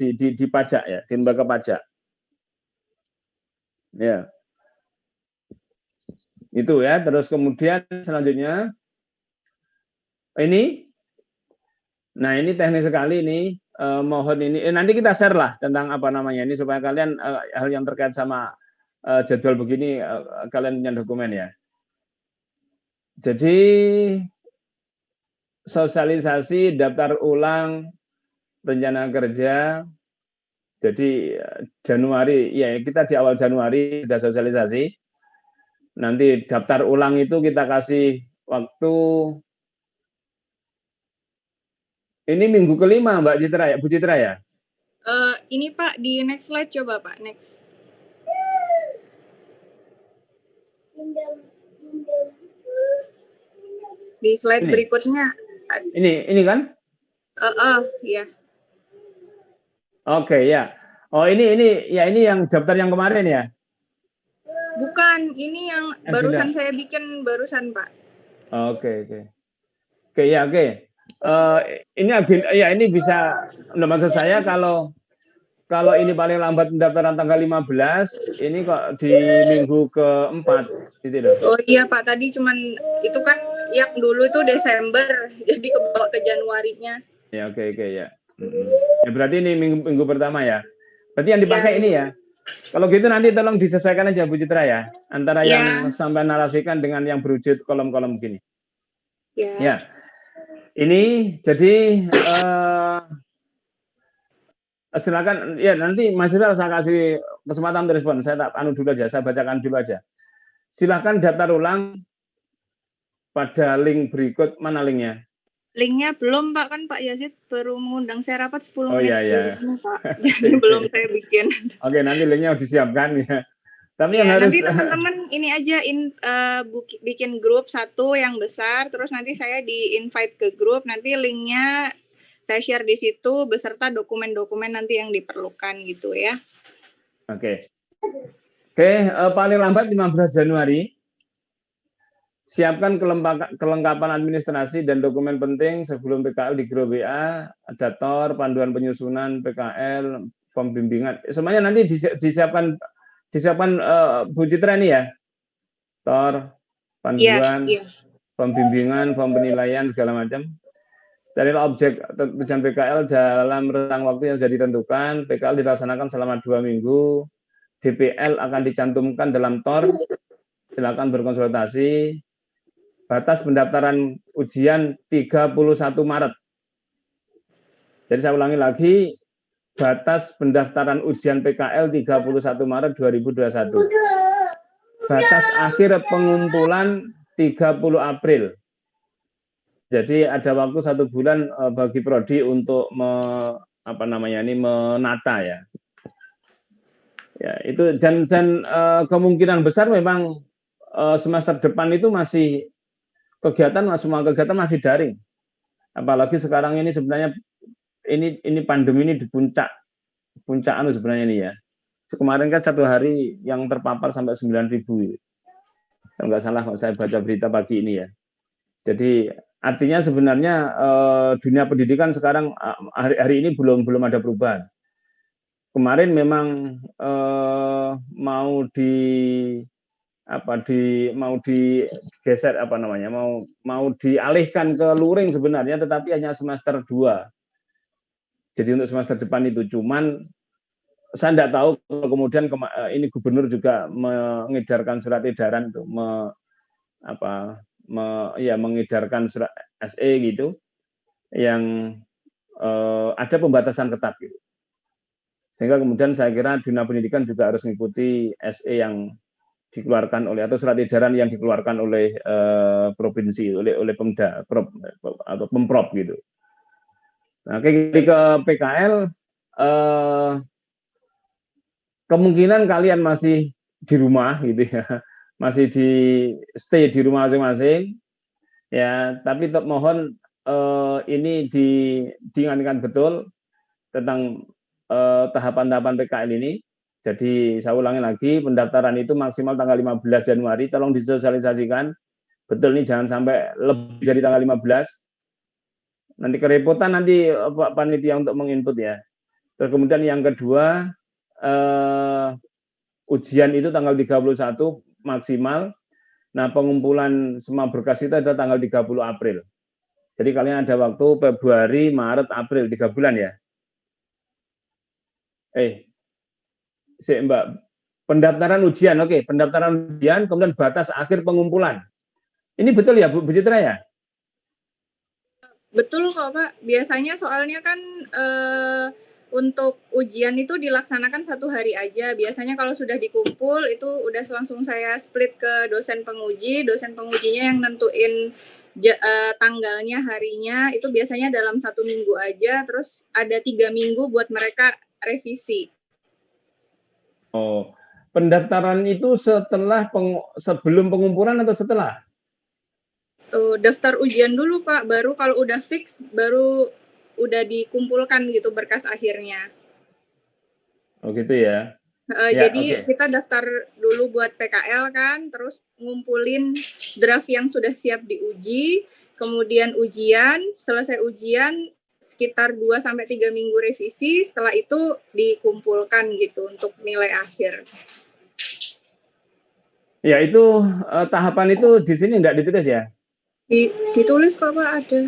di pajak ya, di lembaga pajak. Ya. Itu ya. Terus kemudian selanjutnya ini, nah ini teknis sekali ini. Mohon ini nanti kita share lah tentang apa namanya ini supaya kalian hal yang terkait sama jadwal begini kalian punya dokumen ya. Jadi sosialisasi daftar ulang rencana kerja. Jadi Januari ya kita di awal Januari sudah sosialisasi. Nanti daftar ulang itu kita kasih waktu. Ini minggu kelima Mbak Citra ya, Bu Citra ya? Ini Pak di next slide coba Pak, next. Di slide Ini. berikutnya. Ini kan? Ya. Oke ya. Oh ini yang daftar yang kemarin ya? Bukan, ini yang barusan saya bikin barusan Pak. Oke. Oke ya oke. Ini bisa maksud saya kalau ini paling lambat pendaftaran tanggal 15, ini kok di minggu keempat gitu loh. Oh iya Pak, tadi cuman itu kan yang dulu itu Desember, jadi kebawa ke Januarinya. Ya oke ya. Ya berarti ini minggu pertama ya. Berarti yang dipakai Ya. ini ya. Kalau gitu nanti tolong disesuaikan aja Bu Citra ya, antara yang sampai narasikan dengan yang berwujud kolom-kolom begini. Ya. Ini jadi silakan ya nanti Mas Rizal saya kasih kesempatan untuk respon. Saya tak dulu aja, saya bacakan dulu aja. Silakan daftar ulang pada link berikut. Mana linknya? Linknya belum Pak, kan Pak Yazid baru mengundang saya rapat 10 Oh, menit iya, sebelumnya Pak. Jadi belum saya bikin. Oke, nanti linknya disiapkan ya. Tapi yang Nanti harus teman-teman ini aja bikin grup satu yang besar, terus nanti saya di-invite ke grup, nanti linknya saya share di situ beserta dokumen-dokumen nanti yang diperlukan gitu ya. Oke, paling lambat 15 Januari siapkan kelengkapan administrasi dan dokumen penting sebelum PKL di grup WA, ada TOR, panduan penyusunan PKL, form bimbingan. Semuanya nanti disiapkan Bu Citra ini ya. TOR, panduan, form bimbingan, form penilaian segala macam. Carilah objek tujuan PKL dalam rentang waktu yang sudah ditentukan. PKL dilaksanakan selama 2 minggu. DPL akan dicantumkan dalam TOR. Silakan berkonsultasi. Batas pendaftaran ujian 31 Maret. Jadi saya ulangi lagi, batas pendaftaran ujian PKL 31 Maret 2021. Batas akhir pengumpulan 30 April. Jadi ada waktu 1 bulan bagi prodi untuk menata ya. Ya itu dan kemungkinan besar memang semester depan itu masih semua kegiatan masih daring. Apalagi sekarang ini sebenarnya ini pandemi ini di puncak sebenarnya ini ya. Kemarin kan 1 hari yang terpapar sampai 9.000. Kalau nggak salah saya baca berita pagi ini ya. Jadi artinya sebenarnya dunia pendidikan sekarang hari ini belum ada perubahan. Kemarin memang mau digeser mau dialihkan ke luring sebenarnya, tetapi hanya semester 2. Jadi untuk semester depan itu cuman saya tidak tahu kalau kemudian ini gubernur juga mengedarkan surat edaran untuk mengedarkan surat SE gitu yang ada pembatasan ketat gitu. Sehingga kemudian saya kira dunia pendidikan juga harus mengikuti SE yang dikeluarkan oleh atau surat edaran yang dikeluarkan oleh provinsi oleh Pemda atau Pemprov gitu. Nah, ke PKL kemungkinan kalian masih di rumah gitu ya. Masih stay di rumah masing-masing. Ya, tapi mohon ini diingatkan betul tentang tahapan-tahapan PKL ini. Jadi saya ulangi lagi, pendaftaran itu maksimal tanggal 15 Januari, tolong disosialisasikan. Betul nih, jangan sampai lebih dari tanggal 15. Nanti kerepotan nanti panitia untuk menginput ya. Terus kemudian yang kedua, ujian itu tanggal 31 maksimal. Nah, pengumpulan semua berkas itu ada tanggal 30 April. Jadi kalian ada waktu Februari, Maret, April, 3 bulan ya. Mbak, pendaftaran ujian, oke, pendaftaran ujian, kemudian batas akhir pengumpulan. Ini betul ya, Bu Citra ya? Betul kok Pak, biasanya soalnya kan untuk ujian itu dilaksanakan 1 hari aja. Biasanya kalau sudah dikumpul itu udah langsung saya split ke dosen pengujinya yang nentuin tanggalnya, harinya, itu biasanya dalam 1 minggu aja, terus ada 3 minggu buat mereka revisi. Oh, pendaftaran itu sebelum pengumpulan atau setelah? Daftar ujian dulu Pak, baru kalau udah fix, baru udah dikumpulkan gitu berkas akhirnya. Oh gitu ya. Jadi kita daftar dulu buat PKL kan, terus ngumpulin draft yang sudah siap diuji, kemudian ujian, selesai ujian sekitar 2-3 minggu revisi, setelah itu dikumpulkan gitu untuk nilai akhir. Ya itu tahapan itu di sini enggak ditulis ya? Ditulis kok Pak, ada.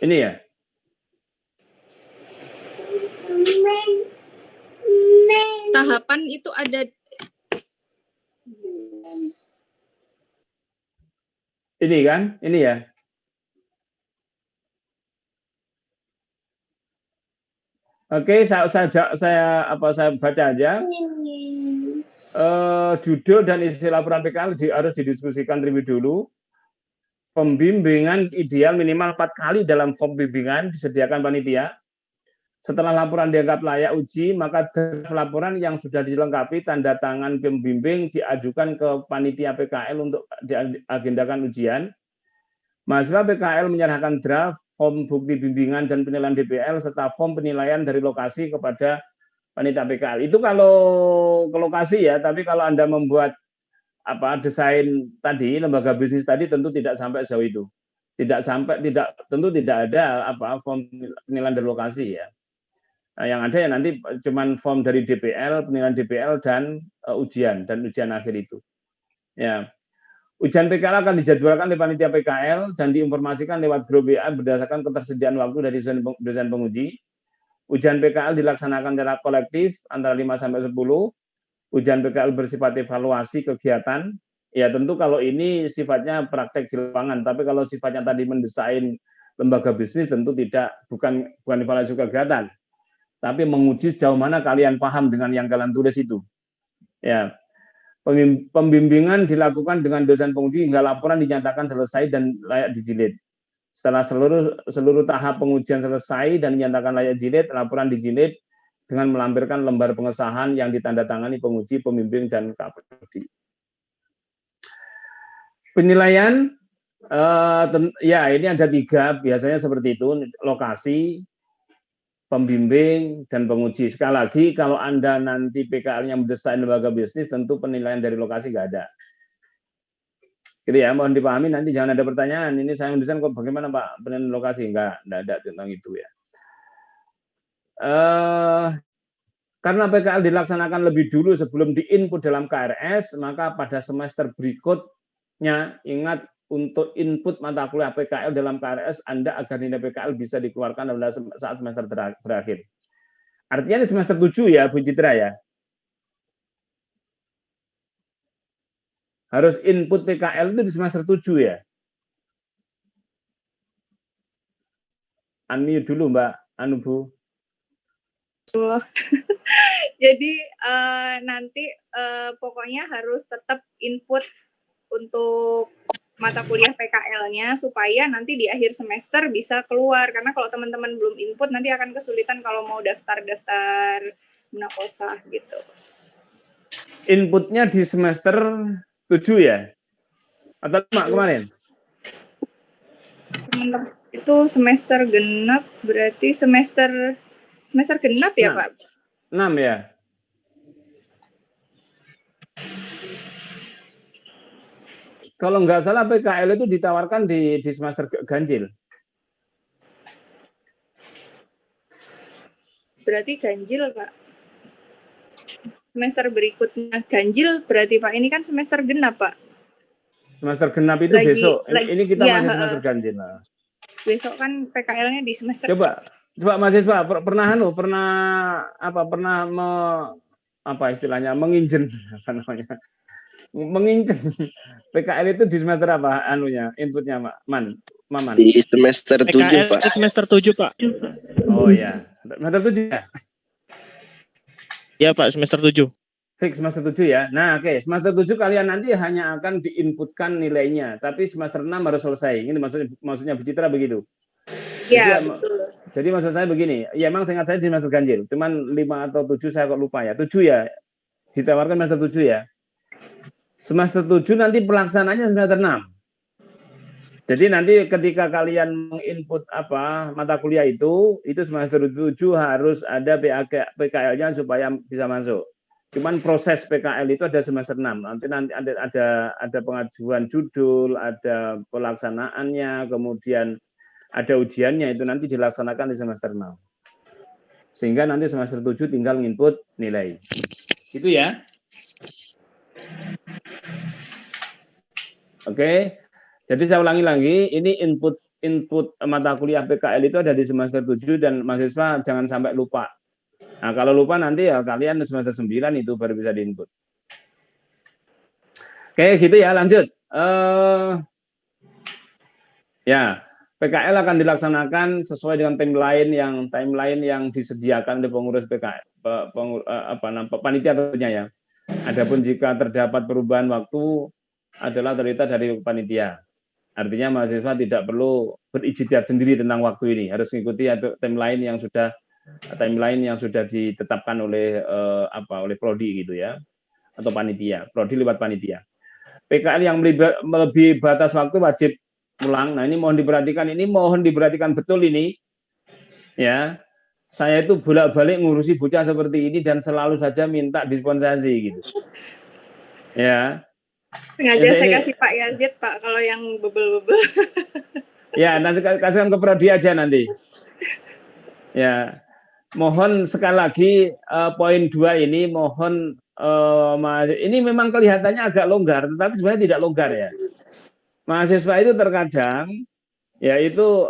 Ini ya? Tahapan itu ada. Ini kan? Ini ya? Oke, saya baca aja. Judul dan isi laporan PKL harus didiskusikan terlebih dulu. Pembimbingan ideal minimal 4 kali dalam form bimbingan disediakan panitia. Setelah laporan dianggap layak uji, maka draft laporan yang sudah dilengkapi tanda tangan pembimbing diajukan ke panitia PKL untuk diagendakan ujian. Mahasiswa PKL menyerahkan draft, form bukti bimbingan dan penilaian DPL serta form penilaian dari lokasi kepada panitia PKL. Itu kalau ke lokasi ya, tapi kalau Anda membuat desain tadi, lembaga bisnis tadi tentu tidak sampai sejauh itu. Tentu tidak ada form penilaian dari lokasi ya. Nah, yang ada ya nanti cuman form dari DPL, penilaian DPL dan ujian akhir itu. Ya. Ujian PKL akan dijadwalkan oleh panitia PKL dan diinformasikan lewat grup WA berdasarkan ketersediaan waktu dari dosen penguji. Ujian PKL dilaksanakan secara kolektif antara 5-10. Ujian PKL bersifat evaluasi kegiatan. Ya tentu kalau ini sifatnya praktek di lapangan, tapi kalau sifatnya tadi mendesain lembaga bisnis tentu bukan evaluasi kegiatan, tapi menguji sejauh mana kalian paham dengan yang kalian tulis itu. Ya. Pembimbingan dilakukan dengan dosen penguji hingga laporan dinyatakan selesai dan layak dijilid. Setelah seluruh tahap pengujian selesai dan dinyatakan layak jilid, laporan dijilid dengan melampirkan lembar pengesahan yang ditandatangani penguji, pembimbing, dan KPD. Penilaian, ya ini ada 3, biasanya seperti itu, lokasi, pembimbing, dan penguji. Sekali lagi, kalau Anda nanti PKL-nya mendesain lembaga bisnis, tentu penilaian dari lokasi nggak ada. Gitu ya, mohon dipahami, nanti jangan ada pertanyaan, ini saya mendesain kok bagaimana Pak penilaian lokasi? Nggak ada tentang itu ya. Karena PKL dilaksanakan lebih dulu sebelum diinput dalam KRS, maka pada semester berikutnya, ingat, untuk input mata kuliah PKL dalam KRS Anda agar nilai PKL bisa dikeluarkan pada saat semester berakhir. Artinya di semester 7 ya, Bu Citra ya. Harus input PKL itu di semester 7 ya. Unmute dulu Mbak Bu. Jadi nanti pokoknya harus tetap input untuk mata kuliah PKL-nya supaya nanti di akhir semester bisa keluar, karena kalau teman-teman belum input nanti akan kesulitan kalau mau daftar Munakosa gitu. Inputnya di semester 7 ya? Atau kemarin? Itu semester genap, berarti semester genap ya 6. Pak? 6 ya? Kalau nggak salah PKL itu ditawarkan di semester ganjil. Berarti ganjil, Pak. semester berikutnya ganjil berarti Pak, ini kan semester genap Pak. Semester genap itu besok. Ini kita iya, masih semester ganjil. Nah. Besok kan PKL-nya di semester. Coba mahasiswa pernah istilahnya menginjen apa namanya? Menginjen PKL itu di semester apa inputnya Maman? Di semester 7 Pak. Semester 7 Pak. Oh ya, semester 7 ya? Iya Pak, semester 7. Fix semester 7 ya. Nah, oke, semester 7 kalian nanti hanya akan diinputkan nilainya, tapi semester 6 harus selesai. Ini maksudnya Bu Citra begitu. Iya, betul. Jadi maksud saya begini, ya emang seingat saya di semester ganjil, cuman 5 atau 7 saya kok lupa ya. 7 ya. Ditawarkan semester 7 ya. Semester 7 nanti pelaksanaannya semester 6. Jadi nanti ketika kalian menginput mata kuliah itu semester 7 harus ada PKL-nya supaya bisa masuk. Cuman proses PKL itu ada semester 6. Nanti ada pengajuan judul, ada pelaksanaannya, kemudian ada ujiannya, itu nanti dilaksanakan di semester 6. Sehingga nanti semester 7 tinggal nginput nilai. Itu ya. Oke. Jadi saya ulangi lagi, ini input mata kuliah PKL itu ada di semester 7 dan mahasiswa jangan sampai lupa. Nah, kalau lupa nanti ya kalian semester 9 itu baru bisa diinput. Oke, gitu ya, lanjut. Ya, PKL akan dilaksanakan sesuai dengan timeline yang disediakan oleh pengurus PKL, panitia tentunya ya. Adapun jika terdapat perubahan waktu adalah otoritas dari panitia. Artinya mahasiswa tidak perlu berijtihad sendiri tentang waktu ini, harus mengikuti timeline yang sudah ditetapkan oleh prodi gitu ya, atau panitia, prodi lewat panitia. PKL yang melebihi batas waktu wajib pulang. Nah, ini mohon diperhatikan betul ini. Ya. Saya itu bolak-balik ngurusi bocah seperti ini dan selalu saja minta dispensasi gitu. Ya. Sengaja saya kasih Pak Yazid Pak kalau yang bebel-bebel. Ya, nanti kasihkan ke prodi aja nanti. Ya. Mohon sekali lagi poin 2 ini mohon ini memang kelihatannya agak longgar, tetapi sebenarnya tidak longgar ya. Mahasiswa itu terkadang ya itu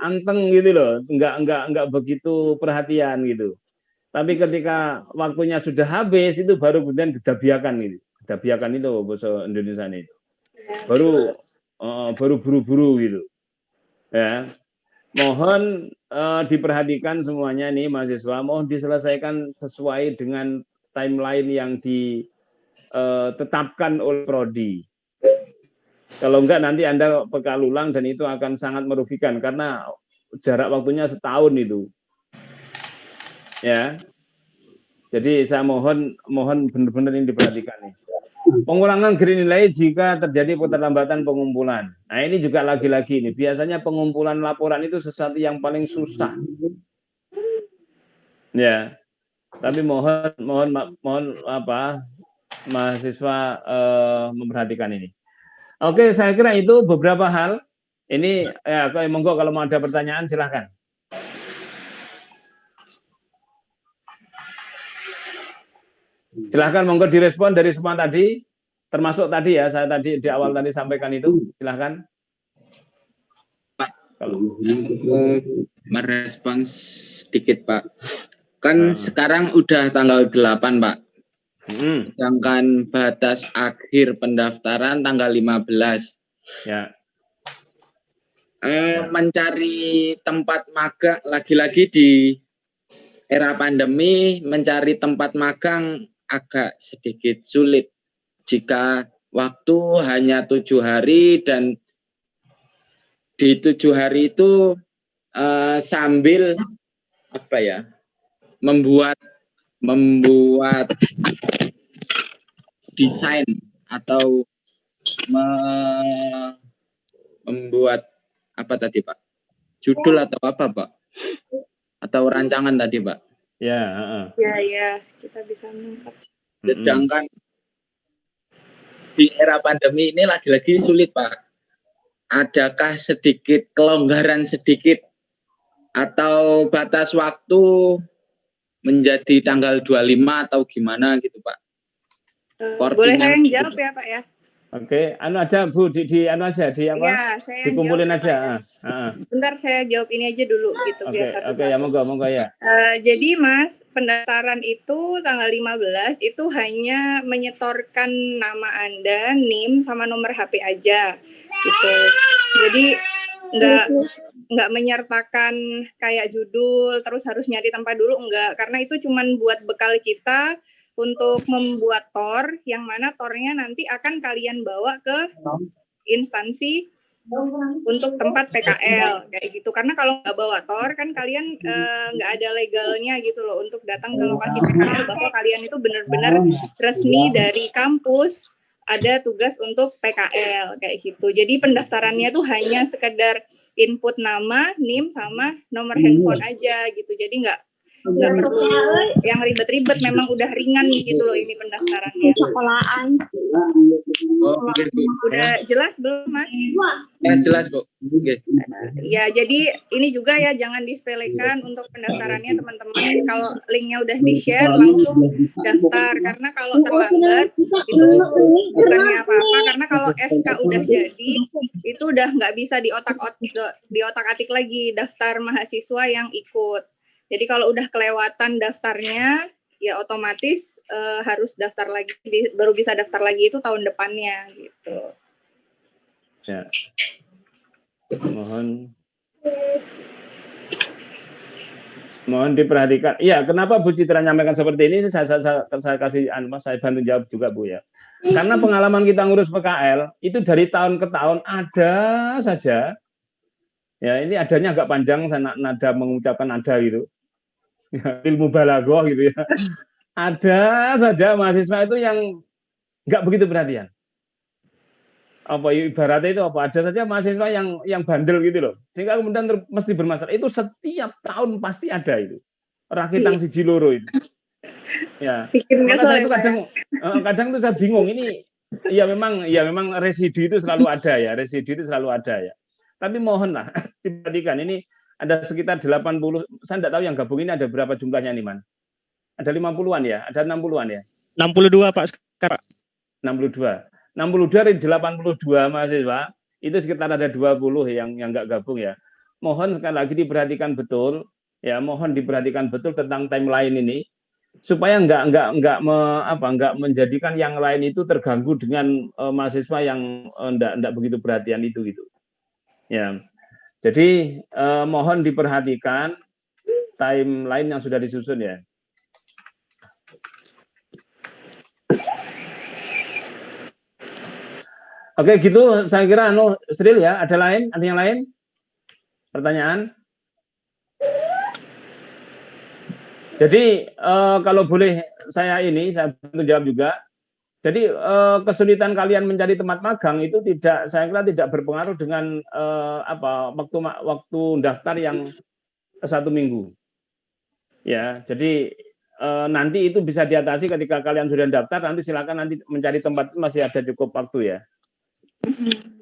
anteng gitu loh, enggak begitu perhatian gitu. Tapi ketika waktunya sudah habis itu baru kemudian gedabiakan gitu. Gedabiakan itu bahasa Indonesia itu. Baru buru-buru gitu. Ya. Mohon diperhatikan semuanya nih mahasiswa, mohon diselesaikan sesuai dengan timeline yang ditetapkan oleh prodi. Kalau enggak nanti Anda bekal ulang dan itu akan sangat merugikan karena jarak waktunya setahun itu. Ya. Jadi saya mohon benar-benar ini diperhatikan nih. Pengurangan grade nilai jika terjadi keterlambatan pengumpulan. Nah, ini juga lagi-lagi nih. Biasanya pengumpulan laporan itu sesuatu yang paling susah. Ya. Tapi mohon mahasiswa memperhatikan ini. Oke, saya kira itu beberapa hal. Ini ya, monggo kalau mau ada pertanyaan silahkan. Silahkan monggo direspon dari semua tadi, termasuk tadi ya, saya tadi di awal tadi sampaikan itu, silahkan. Pak, kalau merespons sedikit Pak. Kan sekarang udah tanggal 8 Pak. Sedangkan batas akhir pendaftaran tanggal 15. Ya. Mencari tempat magang, lagi-lagi di era pandemi, mencari tempat magang agak sedikit sulit jika waktu hanya 7 hari dan di 7 hari itu sambil membuat desain atau membuat apa tadi Pak? Judul atau apa Pak? Atau rancangan tadi Pak? Ya. Ya, kita bisa mengungkap. Sedangkan di era pandemi ini lagi-lagi sulit Pak. Adakah sedikit kelonggaran sedikit atau batas waktu menjadi tanggal 25 atau gimana gitu Pak? Boleh saya yang jawab ya Pak ya? Oke, anu aja Bu, di anu aja, di apa? Ya, saya yang Dikumpulin jawab aja. ya, bentar saya jawab ini aja dulu gitu biar satu-satu. Oke, ya monggo ya. Jadi Mas, pendaftaran itu tanggal 15 itu hanya menyetorkan nama Anda, NIM sama nomor HP aja gitu. Jadi nggak menyertakan kayak judul terus harus nyari tempat dulu, enggak, karena itu cuman buat bekal kita untuk membuat TOR yang mana TOR-nya nanti akan kalian bawa ke instansi untuk tempat PKL kayak gitu. Karena kalau nggak bawa TOR kan kalian nggak ada legalnya gitu loh untuk datang ke lokasi PKL bahwa kalian itu benar-benar resmi dari kampus ada tugas untuk PKL kayak gitu. Jadi pendaftarannya tuh hanya sekedar input nama, NIM sama nomor handphone aja gitu. Jadi nggak perlu yang ribet-ribet, memang udah ringan gitu loh ini pendaftarannya. Sekolahan. Udah jelas belum Mas? Ya jelas Bu. Okay. Ya jadi ini juga ya jangan disepelekan untuk pendaftarannya teman-teman. Kalau linknya udah di-share langsung daftar, karena kalau terlambat itu bukannya apa-apa, karena kalau SK udah jadi itu udah nggak bisa diotak-atik lagi daftar mahasiswa yang ikut. Jadi kalau udah kelewatan daftarnya, ya otomatis harus daftar lagi, baru bisa daftar lagi itu tahun depannya gitu. Ya. Mohon diperhatikan. Iya, kenapa Bu Citra nyampaikan seperti ini? Saya kasih, saya bantu jawab juga Bu ya. Karena pengalaman kita ngurus PKL itu dari tahun ke tahun ada saja. Ya, ini adanya agak panjang, saya nada mengucapkan ada gitu. Ya, ilmu balaghah gitu ya. Ada saja mahasiswa itu yang nggak begitu perhatian. Apa ibaratnya itu apa? Ada saja mahasiswa yang bandel gitu loh. Sehingga kemudian mesti bermasalah. Itu setiap tahun pasti ada itu. Rakitang siji loro itu. Ya. Maka saya itu kadang tuh saya bingung ini. Ya memang residu itu selalu ada ya. Residu itu selalu ada ya. Tapi mohonlah diperhatikan ini. Ada sekitar 80, saya tidak tahu yang gabung ini ada berapa jumlahnya nih, Man? Ada 50-an ya? Ada 60-an ya? 62 Pak sekarang. 62. 62 dari 82 mahasiswa, itu sekitar ada 20 yang nggak gabung ya. Mohon sekali lagi diperhatikan betul, ya mohon diperhatikan betul tentang timeline ini, supaya nggak menjadikan yang lain itu terganggu dengan mahasiswa yang nggak begitu perhatian itu gitu. Ya. Jadi mohon diperhatikan timeline yang sudah disusun ya. Oke gitu saya kira Sril ya. Ada yang lain? Pertanyaan? Jadi kalau boleh saya bantu jawab juga. Jadi kesulitan kalian mencari tempat magang itu saya kira tidak berpengaruh dengan waktu daftar yang 1 minggu. Ya, jadi nanti itu bisa diatasi ketika kalian sudah daftar, nanti silakan nanti mencari tempat masih ada cukup waktu ya.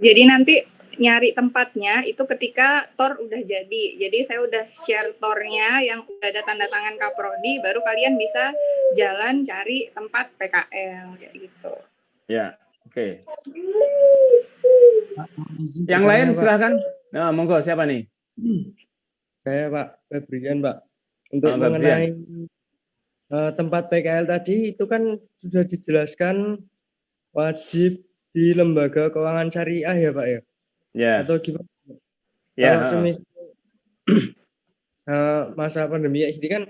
Jadi nanti nyari tempatnya itu ketika TOR udah jadi. Jadi saya udah share TOR-nya yang udah ada tanda tangan Kaprodi, baru kalian bisa jalan cari tempat PKL kayak gitu. Ya, oke. Yang lain silahkan. Nah, monggo siapa nih? Saya Pak Febrian Pak. Untuk mengenai tempat PKL tadi itu kan sudah dijelaskan wajib di lembaga keuangan syariah ya Pak ya? Ya. Atau gimana? Ya. Kalau semisal masa pandemi ini kan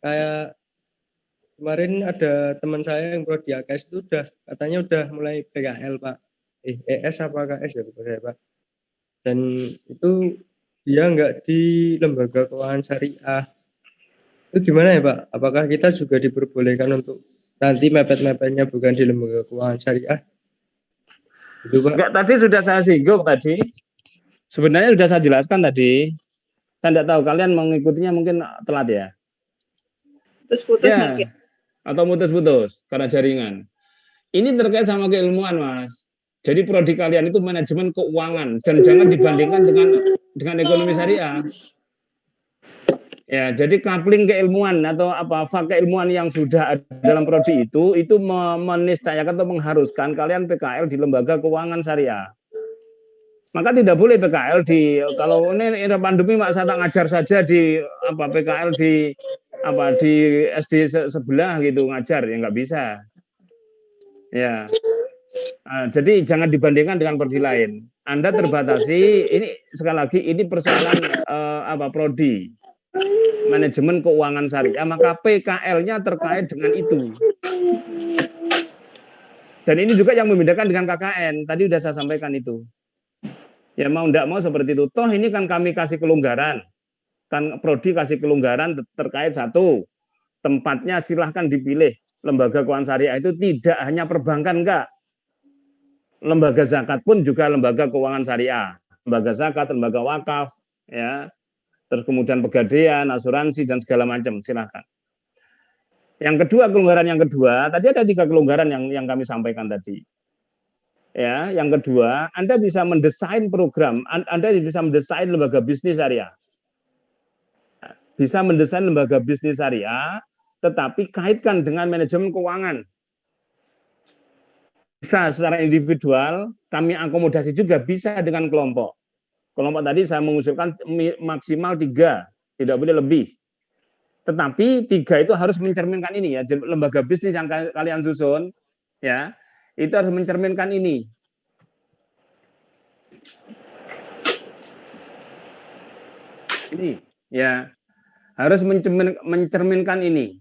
kayak kemarin ada teman saya yang prodi AKS itu katanya udah mulai PKL Pak. ES apa KS ya betul saya Pak. Dan itu dia nggak di lembaga keuangan syariah. Itu gimana ya Pak? Apakah kita juga diperbolehkan untuk nanti mepet-mepetnya bukan di lembaga keuangan syariah? Itu Pak. Enggak, tadi sudah saya singgung tadi. Sebenarnya sudah saya jelaskan tadi. Saya tidak tahu kalian mengikutinya mungkin telat ya. Putus-putus ya, mungkin. Atau putus-putus karena jaringan. Ini terkait sama keilmuan, Mas. Jadi prodi kalian itu manajemen keuangan dan jangan dibandingkan dengan ekonomi syariah. Ya, jadi coupling keilmuan atau apa keilmuan yang sudah ada dalam prodi itu meniscayakan atau mengharuskan kalian PKL di lembaga keuangan syariah. Maka tidak boleh PKL di kalau ini era pandemi mak saya tak ngajar saja di apa PKL di apa di SD sebelah gitu ngajar ya nggak bisa. Ya. Nah, jadi jangan dibandingkan dengan prodi lain. Anda terbatasi ini sekali lagi ini persoalan apa prodi manajemen keuangan syariah, maka PKL-nya terkait dengan itu. Dan ini juga yang membedakan dengan KKN. Tadi sudah saya sampaikan itu. Ya mau tidak mau seperti itu. Toh ini kan kami kasih kelonggaran. Kan prodi kasih kelonggaran terkait satu, tempatnya silahkan dipilih. Lembaga keuangan syariah itu tidak hanya perbankan, enggak. Lembaga zakat pun juga lembaga keuangan syariah. Lembaga zakat, lembaga wakaf, ya. Terus kemudian pegadaian, asuransi, dan segala macam, silahkan. Yang kedua, kelonggaran yang kedua, tadi ada 3 kelonggaran yang kami sampaikan tadi. Ya, yang kedua, Anda bisa mendesain program, Anda bisa mendesain lembaga bisnis syariah. Bisa mendesain lembaga bisnis syariah, tetapi kaitkan dengan manajemen keuangan. Bisa secara individual, kami akomodasi juga bisa dengan kelompok. Kelompok tadi saya mengusulkan maksimal 3, tidak boleh lebih. Tetapi 3 itu harus mencerminkan ini ya, lembaga bisnis yang kalian susun, ya, itu harus mencerminkan ini. Ini, ya, harus mencerminkan ini.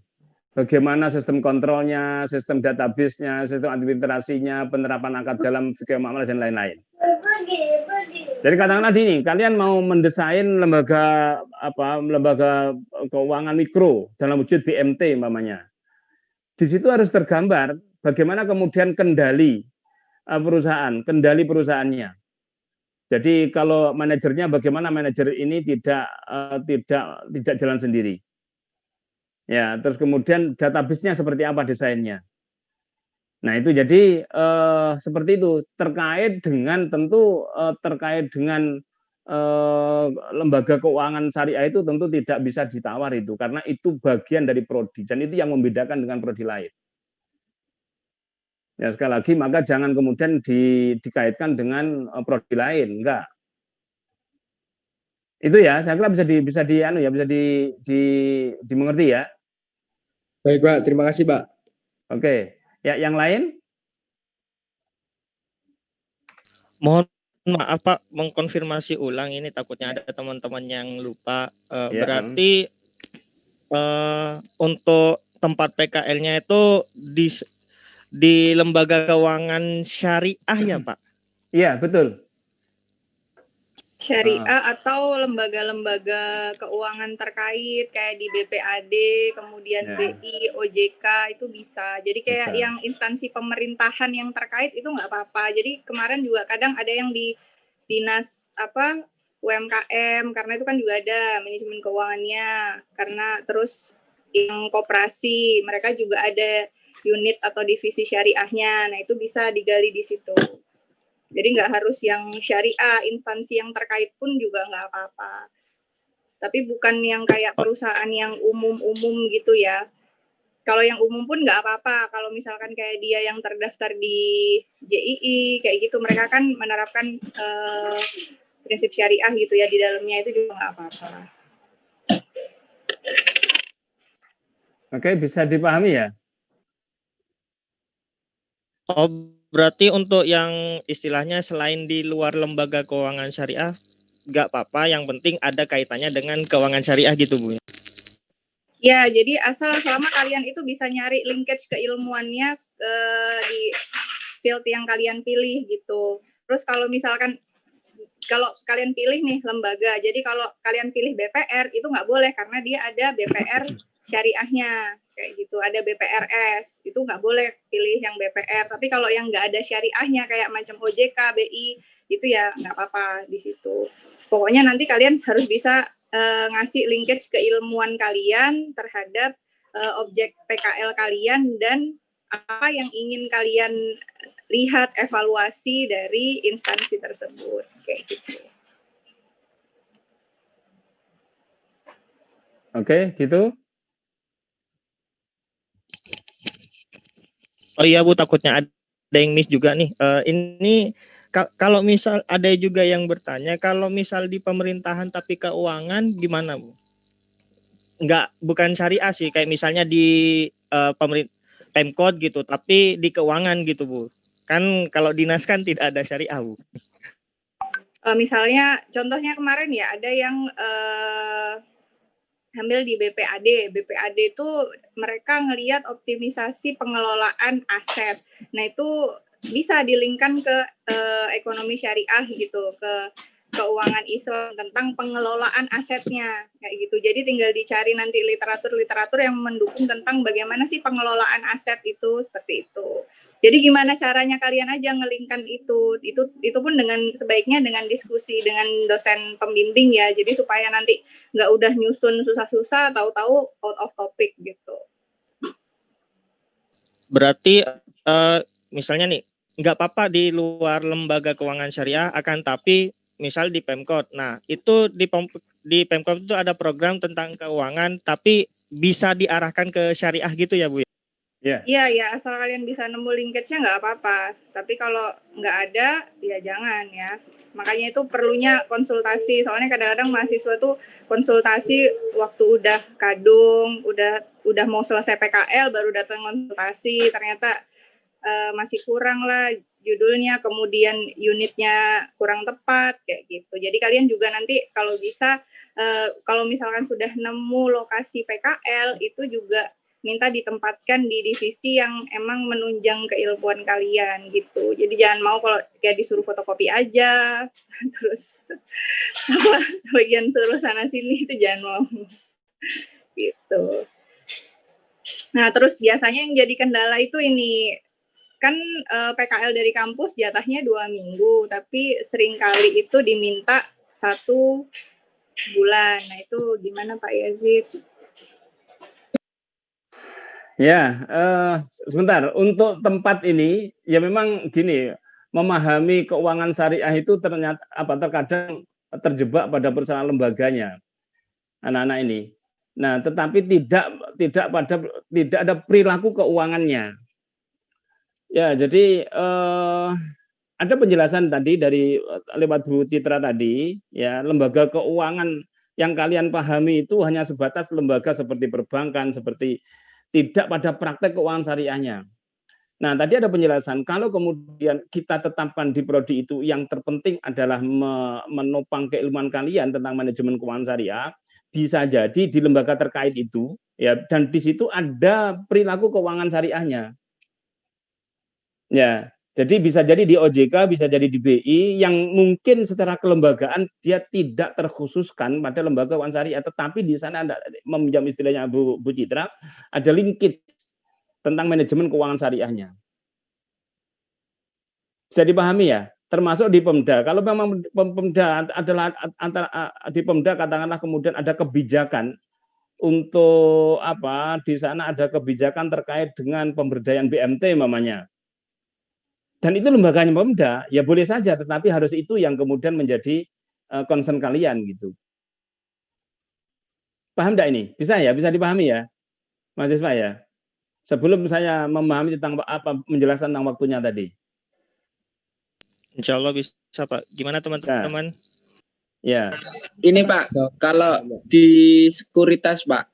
Bagaimana sistem kontrolnya, sistem database-nya, sistem administrasinya, penerapan akad dalam fikih muamalah dan lain-lain. Jadi katakanlah ini, kalian mau mendesain lembaga keuangan mikro dalam wujud BMT umpamanya. Di situ harus tergambar bagaimana kemudian kendali perusahaan, kendali perusahaannya. Jadi kalau manajernya bagaimana manajer ini tidak jalan sendiri. Ya, terus kemudian database-nya seperti apa desainnya. Nah, itu jadi seperti itu terkait dengan tentu terkait dengan lembaga keuangan syariah itu tentu tidak bisa ditawar itu karena itu bagian dari prodi dan itu yang membedakan dengan prodi lain. Ya, sekali lagi maka jangan kemudian dikaitkan dengan prodi lain, enggak. Itu ya, saya kira bisa dimengerti ya. Baik Pak, terima kasih Pak. Oke, ya yang lain? Mohon maaf Pak, mengkonfirmasi ulang ini takutnya ada teman-teman yang lupa. Berarti untuk tempat PKL-nya itu di lembaga keuangan syariah ya Pak? Iya betul. Syariah atau lembaga-lembaga keuangan terkait kayak di BPAD, kemudian BI, OJK itu bisa. Jadi kayak Bisa. yang instansi pemerintahan yang terkait itu nggak apa-apa. Jadi kemarin juga kadang ada yang di dinas UMKM karena itu kan juga ada manajemen keuangannya. Karena terus yang koperasi mereka juga ada unit atau divisi syariahnya. Nah itu bisa digali di situ. Jadi nggak harus yang syariah, instansi yang terkait pun juga nggak apa-apa. Tapi bukan yang kayak perusahaan yang umum-umum gitu ya. Kalau yang umum pun nggak apa-apa. Kalau misalkan kayak dia yang terdaftar di JII, kayak gitu, mereka kan menerapkan prinsip syariah gitu ya di dalamnya, itu juga nggak apa-apa. Oke, bisa dipahami ya? Oh, berarti untuk yang istilahnya selain di luar lembaga keuangan syariah, nggak apa-apa, yang penting ada kaitannya dengan keuangan syariah gitu Bu? Ya, jadi selama kalian itu bisa nyari linkage keilmuannya di field yang kalian pilih gitu. Terus kalau misalkan kalau kalian pilih nih lembaga, jadi kalau kalian pilih BPR itu nggak boleh karena dia ada BPR syariahnya kayak gitu, ada BPRS, itu nggak boleh pilih yang BPR. Tapi kalau yang nggak ada syariahnya kayak macam OJK, BI itu ya nggak apa-apa di situ. Pokoknya nanti kalian harus bisa ngasih linkage keilmuan kalian terhadap objek PKL kalian dan apa yang ingin kalian lihat evaluasi dari instansi tersebut kayak gitu. Oke, gitu. Oh iya Bu, takutnya ada yang miss juga nih. Ini kalau misal ada juga yang bertanya, kalau misal di pemerintahan tapi keuangan gimana Bu? Bukan syariah sih, kayak misalnya di Pemkot gitu, tapi di keuangan gitu Bu. Kan kalau dinas kan tidak ada syariah Bu. Misalnya contohnya kemarin ya ada yang ambil di BPAD. BPAD itu mereka ngelihat optimisasi pengelolaan aset. Nah itu bisa dilingkan ke ekonomi syariah gitu, ke keuangan Islam tentang pengelolaan asetnya kayak gitu. Jadi tinggal dicari nanti literatur yang mendukung tentang bagaimana sih pengelolaan aset itu seperti itu. Jadi gimana caranya kalian aja ngelingkan itu pun dengan sebaiknya dengan diskusi dengan dosen pembimbing ya. Jadi supaya nanti nggak udah nyusun susah-susah, tahu-tahu out of topic gitu. Berarti misalnya nih nggak apa-apa di luar lembaga keuangan syariah, akan tapi misal di Pemkot. Nah, itu di Pemkot itu ada program tentang keuangan, tapi bisa diarahkan ke syariah gitu ya, Bu? Ya. Iya, asal kalian bisa nemu linkage-nya nggak apa-apa. Tapi kalau nggak ada, ya jangan ya. Makanya itu perlunya konsultasi. Soalnya kadang-kadang mahasiswa tuh konsultasi waktu udah kadung, udah mau selesai PKL baru datang konsultasi. Ternyata masih kurang lah judulnya, kemudian unitnya kurang tepat kayak gitu. Jadi kalian juga nanti kalau bisa kalau misalkan sudah nemu lokasi PKL itu juga minta ditempatkan di divisi yang emang menunjang keilmuan kalian gitu. Jadi jangan mau kalau kayak disuruh fotokopi aja terus bagian suruh sana sini itu jangan mau gitu. Nah terus biasanya yang jadi kendala itu ini kan PKL dari kampus jatahnya 2 minggu, tapi seringkali itu diminta 1 bulan. Nah itu gimana Pak Yazid? Ya, sebentar. Untuk tempat ini, ya memang gini, memahami keuangan syariah itu ternyata terkadang terjebak pada persoalan lembaganya anak-anak ini. Nah, tetapi tidak ada perilaku keuangannya. Ya, jadi ada penjelasan tadi dari lewat Bu Citra tadi, ya lembaga keuangan yang kalian pahami itu hanya sebatas lembaga seperti perbankan, seperti tidak pada praktek keuangan syariahnya. Nah, tadi ada penjelasan kalau kemudian kita tetapkan di prodi itu yang terpenting adalah menopang keilmuan kalian tentang manajemen keuangan syariah, bisa jadi di lembaga terkait itu, ya, dan di situ ada perilaku keuangan syariahnya. Ya, jadi bisa jadi di OJK, bisa jadi di BI yang mungkin secara kelembagaan dia tidak terkhususkan pada lembaga keuangan syariah, tetapi di sana ada, meminjam istilahnya Bu Citra, ada linkage tentang manajemen keuangan syariahnya. Bisa dipahami ya, termasuk di Pemda. Kalau memang Pemda adalah antara di Pemda katakanlah kemudian ada kebijakan untuk di sana ada kebijakan terkait dengan pemberdayaan BMT mamanya. Dan itu lembaganya Pemda, ya boleh saja, tetapi harus itu yang kemudian menjadi concern kalian gitu. Paham enggak ini? Bisa ya? Bisa dipahami ya, mahasiswa ya? Sebelum saya memahami tentang menjelaskan tentang waktunya tadi. Insya Allah bisa Pak. Gimana teman-teman? Ya. Ini Pak, kalau di sekuritas Pak,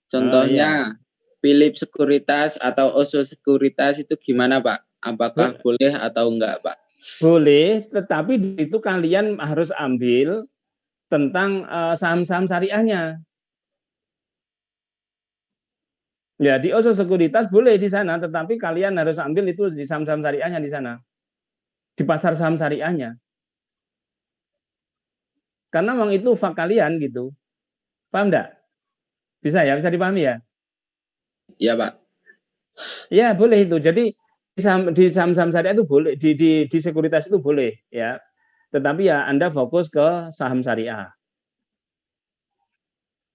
contohnya Philip Sekuritas atau Oso Sekuritas itu gimana Pak? Apakah boleh atau enggak Pak? Boleh, tetapi di situ kalian harus ambil tentang saham-saham syariahnya. Ya, di Oso Sekuritas boleh di sana, tetapi kalian harus ambil itu di saham-saham syariahnya di sana. Di pasar saham syariahnya. Karena memang itu fak kalian gitu. Paham enggak? Bisa ya? Bisa dipahami ya? Iya Pak. Ya, boleh itu. Jadi di saham-saham syariah itu boleh, di sekuritas itu boleh ya. Tetapi ya Anda fokus ke saham syariah.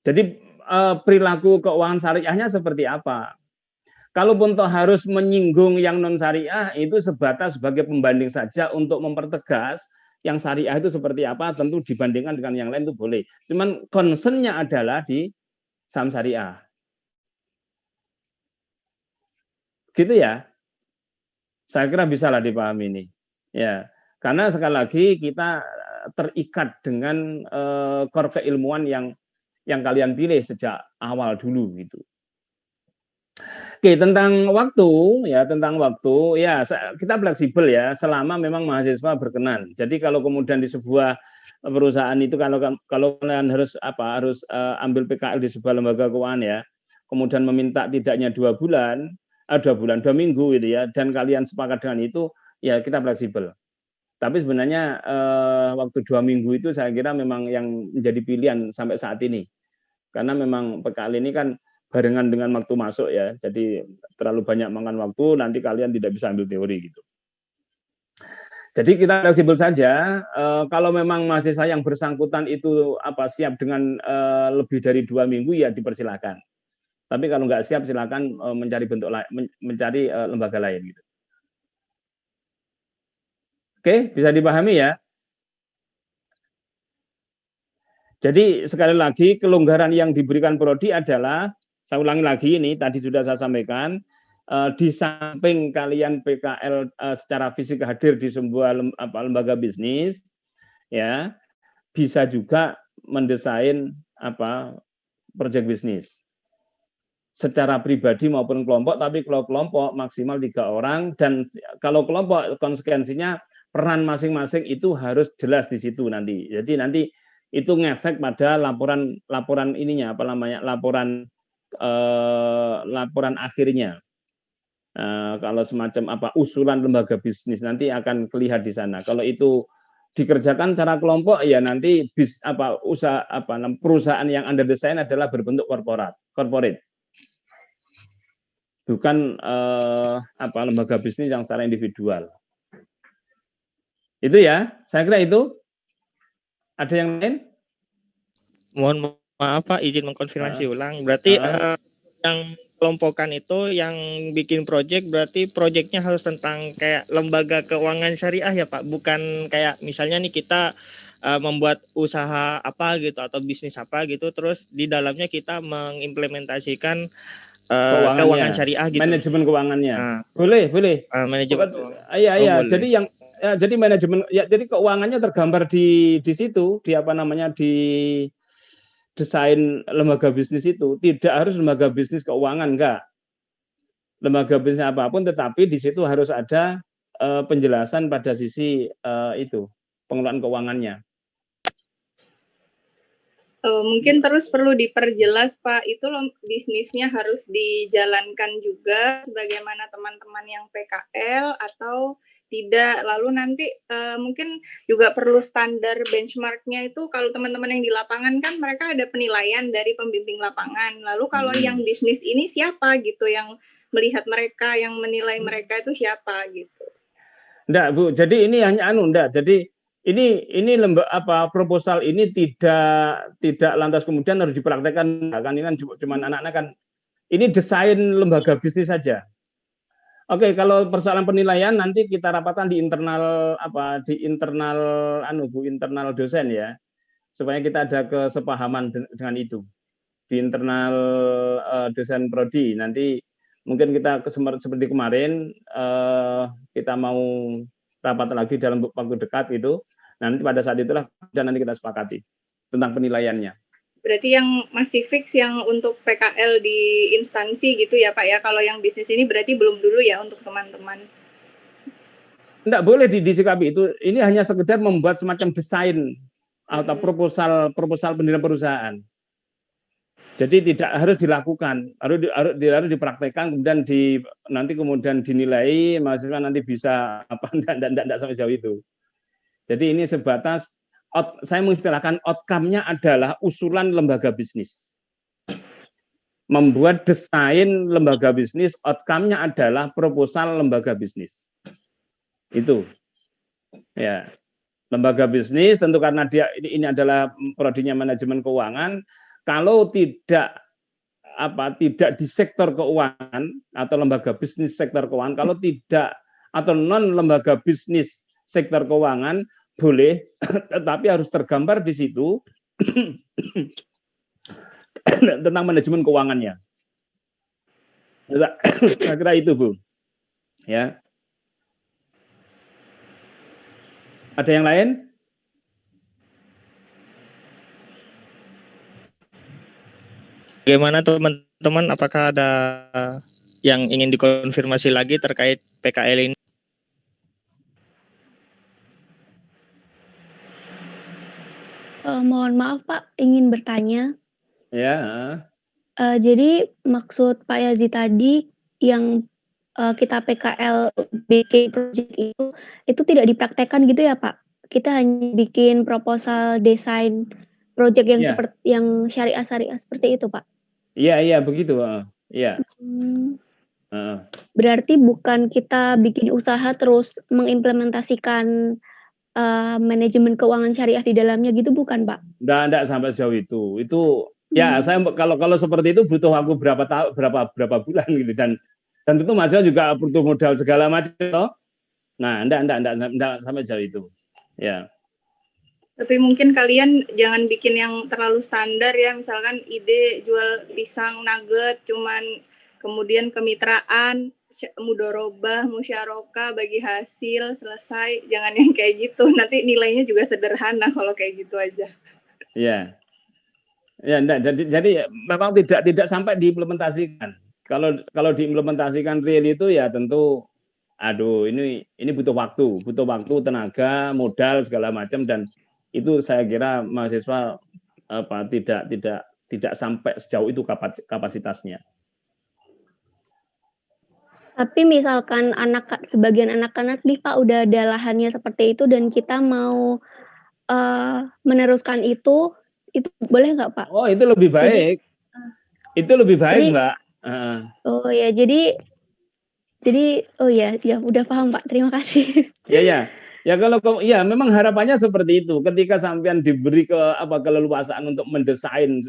Jadi perilaku keuangan syariahnya seperti apa? Kalaupun toh harus menyinggung yang non syariah itu sebatas sebagai pembanding saja untuk mempertegas yang syariah itu seperti apa, tentu dibandingkan dengan yang lain itu boleh. Cuman concern-nya adalah di saham syariah. Gitu ya. Saya kira bisalah dipahami ini. Ya, karena sekali lagi kita terikat dengan core keilmuan yang kalian pilih sejak awal dulu gitu. Oke, tentang waktu ya, kita fleksibel ya selama memang mahasiswa berkenan. Jadi kalau kemudian di sebuah perusahaan itu kalau kalian harus ambil PKL di sebuah lembaga keuangan ya, kemudian meminta tidaknya 2 minggu gitu ya, dan kalian sepakat dengan itu, ya kita fleksibel. Tapi sebenarnya waktu 2 minggu itu saya kira memang yang menjadi pilihan sampai saat ini. Karena memang PKL ini kan barengan dengan waktu masuk ya, jadi terlalu banyak makan waktu, nanti kalian tidak bisa ambil teori gitu. Jadi kita fleksibel saja. Kalau memang mahasiswa yang bersangkutan itu siap dengan lebih dari 2 minggu ya dipersilakan. Tapi kalau nggak siap silakan mencari bentuk lain, mencari lembaga lain gitu. Oke, bisa dipahami ya. Jadi sekali lagi kelonggaran yang diberikan prodi adalah, saya ulangi lagi ini tadi sudah saya sampaikan, di samping kalian PKL secara fisik hadir di sebuah lembaga bisnis, ya bisa juga mendesain proyek bisnis secara pribadi maupun kelompok. Tapi kalau kelompok maksimal 3 orang, dan kalau kelompok konsekuensinya peran masing-masing itu harus jelas di situ nanti. Jadi nanti itu ngefek pada laporan ininya laporan akhirnya. Kalau semacam usulan lembaga bisnis nanti akan kelihatan di sana. Kalau itu dikerjakan secara kelompok ya nanti perusahaan yang Anda desain adalah berbentuk corporate. Bukan lembaga bisnis yang secara individual. Itu ya, saya kira itu. Ada yang lain? Mohon maaf Pak, izin mengkonfirmasi ulang. Berarti yang kelompokan itu yang bikin proyek, berarti proyeknya harus tentang kayak lembaga keuangan syariah ya Pak, bukan kayak misalnya nih kita membuat usaha apa gitu atau bisnis apa gitu, terus di dalamnya kita mengimplementasikan keuangan syariah gitu. Manajemen keuangannya. Boleh. Manajemen. Iya. Jadi manajemen ya, jadi keuangannya tergambar di situ, di desain lembaga bisnis itu. Tidak harus lembaga bisnis keuangan, enggak. Lembaga bisnis apapun, tetapi di situ harus ada penjelasan pada sisi itu, pengelolaan keuangannya. Mungkin terus perlu diperjelas Pak, itu bisnisnya harus dijalankan juga sebagaimana teman-teman yang PKL atau tidak. Lalu nanti mungkin juga perlu standar benchmarknya itu, kalau teman-teman yang di lapangan kan mereka ada penilaian dari pembimbing lapangan. Lalu kalau yang bisnis ini siapa gitu yang melihat mereka, yang menilai mereka itu siapa gitu. Enggak Bu, jadi ini hanya jadi ini proposal ini tidak lantas kemudian harus dipraktekkan kan, ini kan cuma anak-anak kan, ini desain lembaga bisnis saja. Oke, kalau persoalan penilaian nanti kita rapatkan di internal internal dosen ya, supaya kita ada kesepahaman dengan itu di internal dosen prodi. Nanti mungkin kita seperti kemarin kita mau rapat lagi dalam waktu dekat itu. Nanti pada saat itulah dan nanti kita sepakati tentang penilaiannya. Berarti yang masih fix yang untuk PKL di instansi gitu ya Pak ya. Kalau yang bisnis ini berarti belum dulu ya untuk teman-teman. Enggak boleh disikapi itu. Ini hanya sekedar membuat semacam desain atau proposal pendirian perusahaan. Jadi tidak harus dilakukan, harus dipraktekkan, kemudian nanti kemudian dinilai mahasiswa nanti bisa tidak sampai jauh itu. Jadi ini sebatas, saya mengistilahkan outcome-nya adalah usulan lembaga bisnis. Membuat desain lembaga bisnis, outcome-nya adalah proposal lembaga bisnis. Itu. Ya. Lembaga bisnis tentu karena ini adalah prodinya manajemen keuangan, kalau tidak di sektor keuangan atau lembaga bisnis sektor keuangan, kalau tidak atau non lembaga bisnis sektor keuangan, boleh, tetapi harus tergambar di situ tentang manajemen keuangannya. Saya kira itu, Bu. Ya. Ada yang lain? Bagaimana teman-teman? Apakah ada yang ingin dikonfirmasi lagi terkait PKL ini? Mohon maaf Pak, ingin bertanya. Ya. Jadi maksud Pak Yazid tadi yang kita PKL bikin project itu tidak dipraktekkan gitu ya Pak? Kita hanya bikin proposal desain project yang seperti yang syariah seperti itu Pak? Iya begitu. Iya. Berarti bukan kita bikin usaha terus mengimplementasikan manajemen keuangan syariah di dalamnya gitu, bukan Pak? Enggak sampai sejauh itu. Itu ya saya kalau seperti itu butuh waktu berapa bulan gitu, dan tentu mahasiswa juga butuh modal segala macam. Nah, enggak sampai jauh itu. Ya. Tapi mungkin kalian jangan bikin yang terlalu standar ya, misalkan ide jual pisang nugget cuman kemudian kemitraan, mudorobah, musyarakah, bagi hasil, selesai. Jangan yang kayak gitu. Nanti nilainya juga sederhana kalau kayak gitu aja. Iya. Ya, enggak. Jadi memang tidak sampai diimplementasikan. Kalau diimplementasikan real itu ya tentu ini butuh waktu, tenaga, modal segala macam, dan itu saya kira mahasiswa tidak sampai sejauh itu kapasitasnya. Tapi misalkan sebagian anak-anak nih Pak udah ada lahannya seperti itu dan kita mau meneruskan itu boleh nggak Pak? Oh, itu lebih baik. Itu lebih baik, Mbak. Oh ya, jadi oh ya udah paham Pak. Terima kasih. Ya kalau memang harapannya seperti itu. Ketika sampean diberi keleluasaan untuk mendesain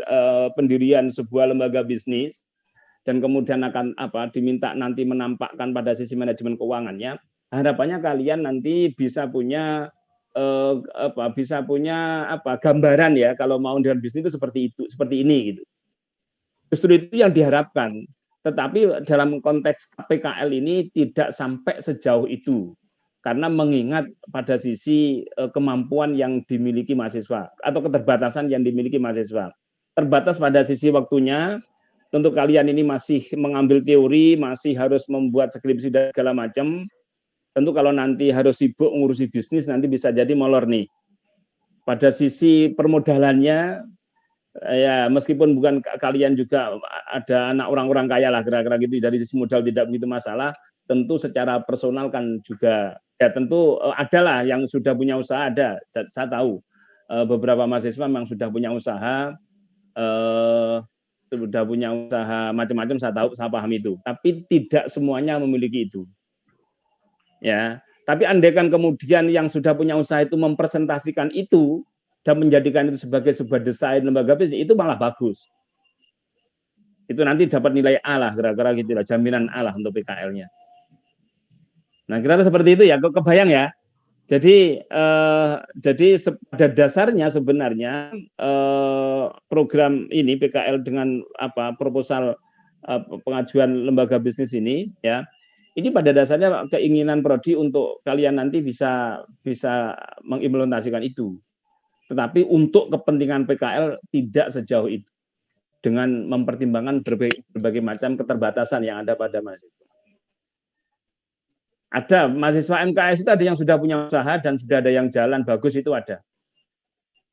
pendirian sebuah lembaga bisnis, dan kemudian akan diminta nanti menampakkan pada sisi manajemen keuangannya, harapannya kalian nanti bisa punya gambaran ya, kalau mau dengan bisnis itu seperti ini gitu. Justru itu yang diharapkan. Tetapi dalam konteks PKL ini tidak sampai sejauh itu, karena mengingat pada sisi kemampuan yang dimiliki mahasiswa atau keterbatasan yang dimiliki mahasiswa. Terbatas pada sisi waktunya. Tentu kalian ini masih mengambil teori, masih harus membuat skripsi dan segala macam. Tentu kalau nanti harus sibuk ngurusi bisnis, nanti bisa jadi molor nih. Pada sisi permodalannya, ya meskipun bukan kalian juga ada anak orang-orang kaya lah kira-kira gitu, dari sisi modal tidak begitu masalah. Tentu secara personal kan juga, ya tentu adalah yang sudah punya usaha ada. Saya tahu beberapa mahasiswa memang sudah punya usaha. Sudah punya usaha macam-macam, saya paham itu, tapi tidak semuanya memiliki itu. Ya, tapi andaikan kemudian yang sudah punya usaha itu mempresentasikan itu dan menjadikan itu sebagai sebuah desain lembaga bisnis, itu malah bagus. Itu nanti dapat nilai A lah, kira-kira gitu lah, jaminan A lah untuk PKL-nya. Nah, kira-kira seperti itu ya, kebayang ya. Jadi pada dasarnya sebenarnya program ini PKL dengan proposal pengajuan lembaga bisnis ini ya, ini pada dasarnya keinginan prodi untuk kalian nanti bisa mengimplementasikan itu. Tetapi untuk kepentingan PKL tidak sejauh itu, dengan mempertimbangkan berbagai macam keterbatasan yang ada pada mahasiswa. Ada mahasiswa MKS itu ada yang sudah punya usaha dan sudah ada yang jalan bagus, itu ada.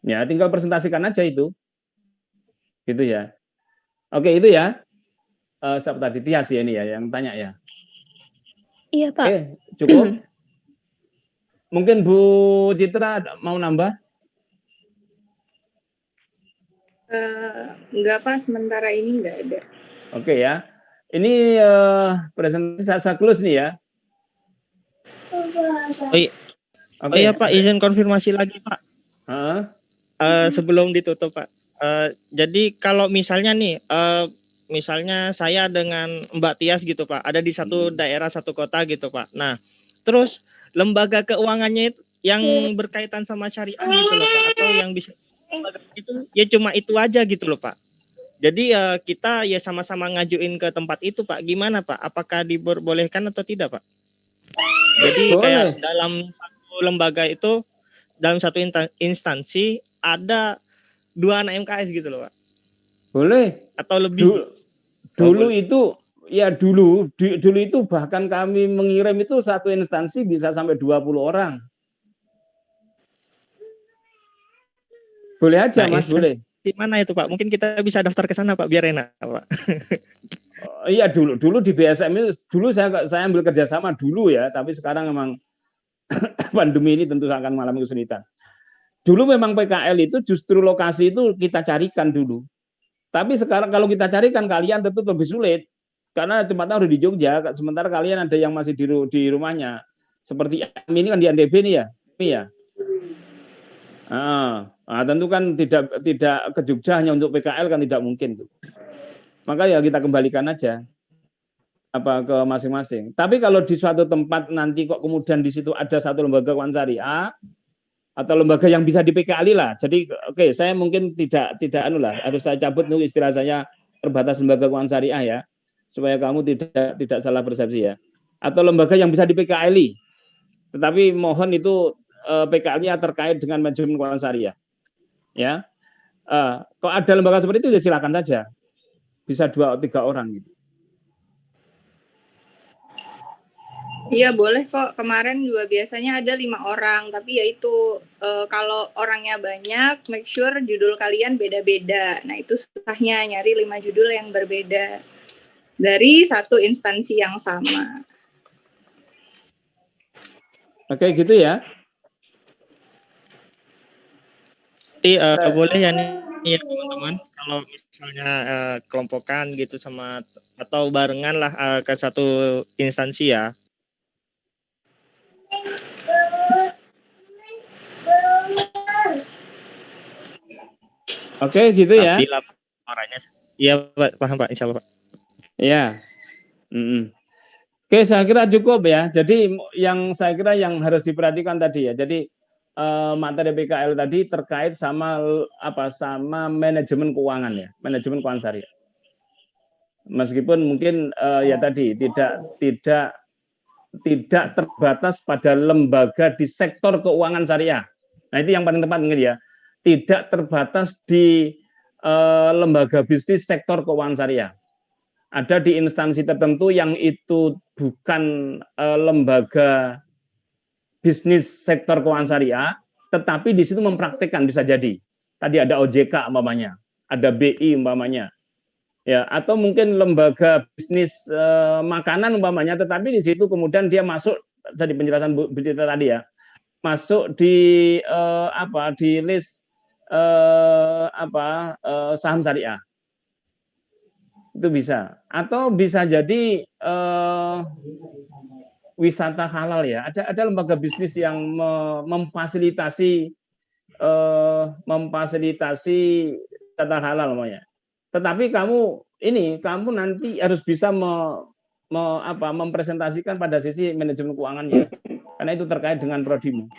Ya, tinggal presentasikan aja itu. Gitu ya. Oke, itu ya. Siapa tadi? Tias ya ini ya yang tanya ya. Iya, Pak. Oke, cukup. Mungkin Bu Citra mau nambah? Enggak Pak, sementara ini enggak ada. Oke ya. Ini presentasi saya close nih ya. Oh iya Pak, izin konfirmasi lagi Pak. Sebelum ditutup Pak. Jadi kalau misalnya nih, misalnya saya dengan Mbak Tias gitu Pak, ada di satu daerah, satu kota gitu Pak. Nah, terus lembaga keuangannya itu yang berkaitan sama syariah gitu loh Pak, atau yang bisa itu ya cuma itu aja gitu loh Pak. Jadi kita ya sama-sama ngajuin ke tempat itu Pak. Gimana Pak? Apakah diperbolehkan atau tidak Pak? Jadi kayak Boleh. dalam satu lembaga itu, dalam satu instansi ada 2 anak MKS gitu loh Pak. Boleh. Atau lebih. Dulu itu ya dulu itu bahkan kami mengirim itu satu instansi bisa sampai 20 orang. Boleh aja Mas, boleh. Di mana itu Pak? Mungkin kita bisa daftar ke sana Pak biar enak Pak. Iya dulu di BSM itu dulu saya ambil kerjasama dulu ya, tapi sekarang memang pandemi ini tentu akan mengalami kesulitan. Dulu memang PKL itu justru lokasi itu kita carikan dulu. Tapi sekarang kalau kita carikan kalian tentu lebih sulit karena tempatnya udah di Jogja, sementara kalian ada yang masih di rumahnya. Seperti ini kan di NTB nih ya, ya. Tentu kan tidak ke Jogja hanya untuk PKL kan tidak mungkin tuh. Maka ya kita kembalikan aja ke masing-masing. Tapi kalau di suatu tempat nanti kok kemudian di situ ada satu lembaga keuangan syariah atau lembaga yang bisa di PKL lah. Jadi saya mungkin tidak harus saya cabut nih istilah saya terbatas lembaga keuangan syariah ya, supaya kamu tidak salah persepsi ya. Atau lembaga yang bisa di PKL. Tetapi mohon itu PKL-nya terkait dengan manajemen keuangan syariah. Ya. Kalau ada lembaga seperti itu ya silakan saja. Bisa 2 atau 3 orang gitu. Iya boleh kok. Kemarin juga biasanya ada 5 orang. Tapi ya itu kalau orangnya banyak, make sure judul kalian beda-beda. Nah itu susahnya nyari 5 judul yang berbeda dari satu instansi yang sama. Oke gitu ya. Jadi boleh ya nih ya teman-teman, kalau misalnya kelompokan gitu sama atau barengan lah ke satu instansi ya. Oke gitu ya. Tapi laporannya, iya Pak, paham Pak, insya Allah Pak. Iya. Oke, saya kira cukup ya. Jadi saya kira yang harus diperhatikan tadi ya. Jadi materi PKL tadi terkait sama manajemen keuangan ya, manajemen keuangan syariah. Meskipun mungkin ya tadi tidak terbatas pada lembaga di sektor keuangan syariah. Nah itu yang paling tepat mungkin ya. Tidak terbatas di lembaga bisnis sektor keuangan syariah. Ada di instansi tertentu yang itu bukan lembaga bisnis sektor keuangan syariah, tetapi di situ mempraktikkan bisa jadi. Tadi ada OJK umpamanya, ada BI umpamanya, ya atau mungkin lembaga bisnis makanan umpamanya, tetapi di situ kemudian dia masuk tadi penjelasan Bu Citra tadi ya, masuk di di list saham syariah. Itu bisa, atau bisa jadi wisata halal ya. Ada lembaga bisnis yang memfasilitasi wisata halal namanya. Tetapi kamu nanti harus bisa mempresentasikan pada sisi manajemen keuangannya, karena itu terkait dengan prodimu.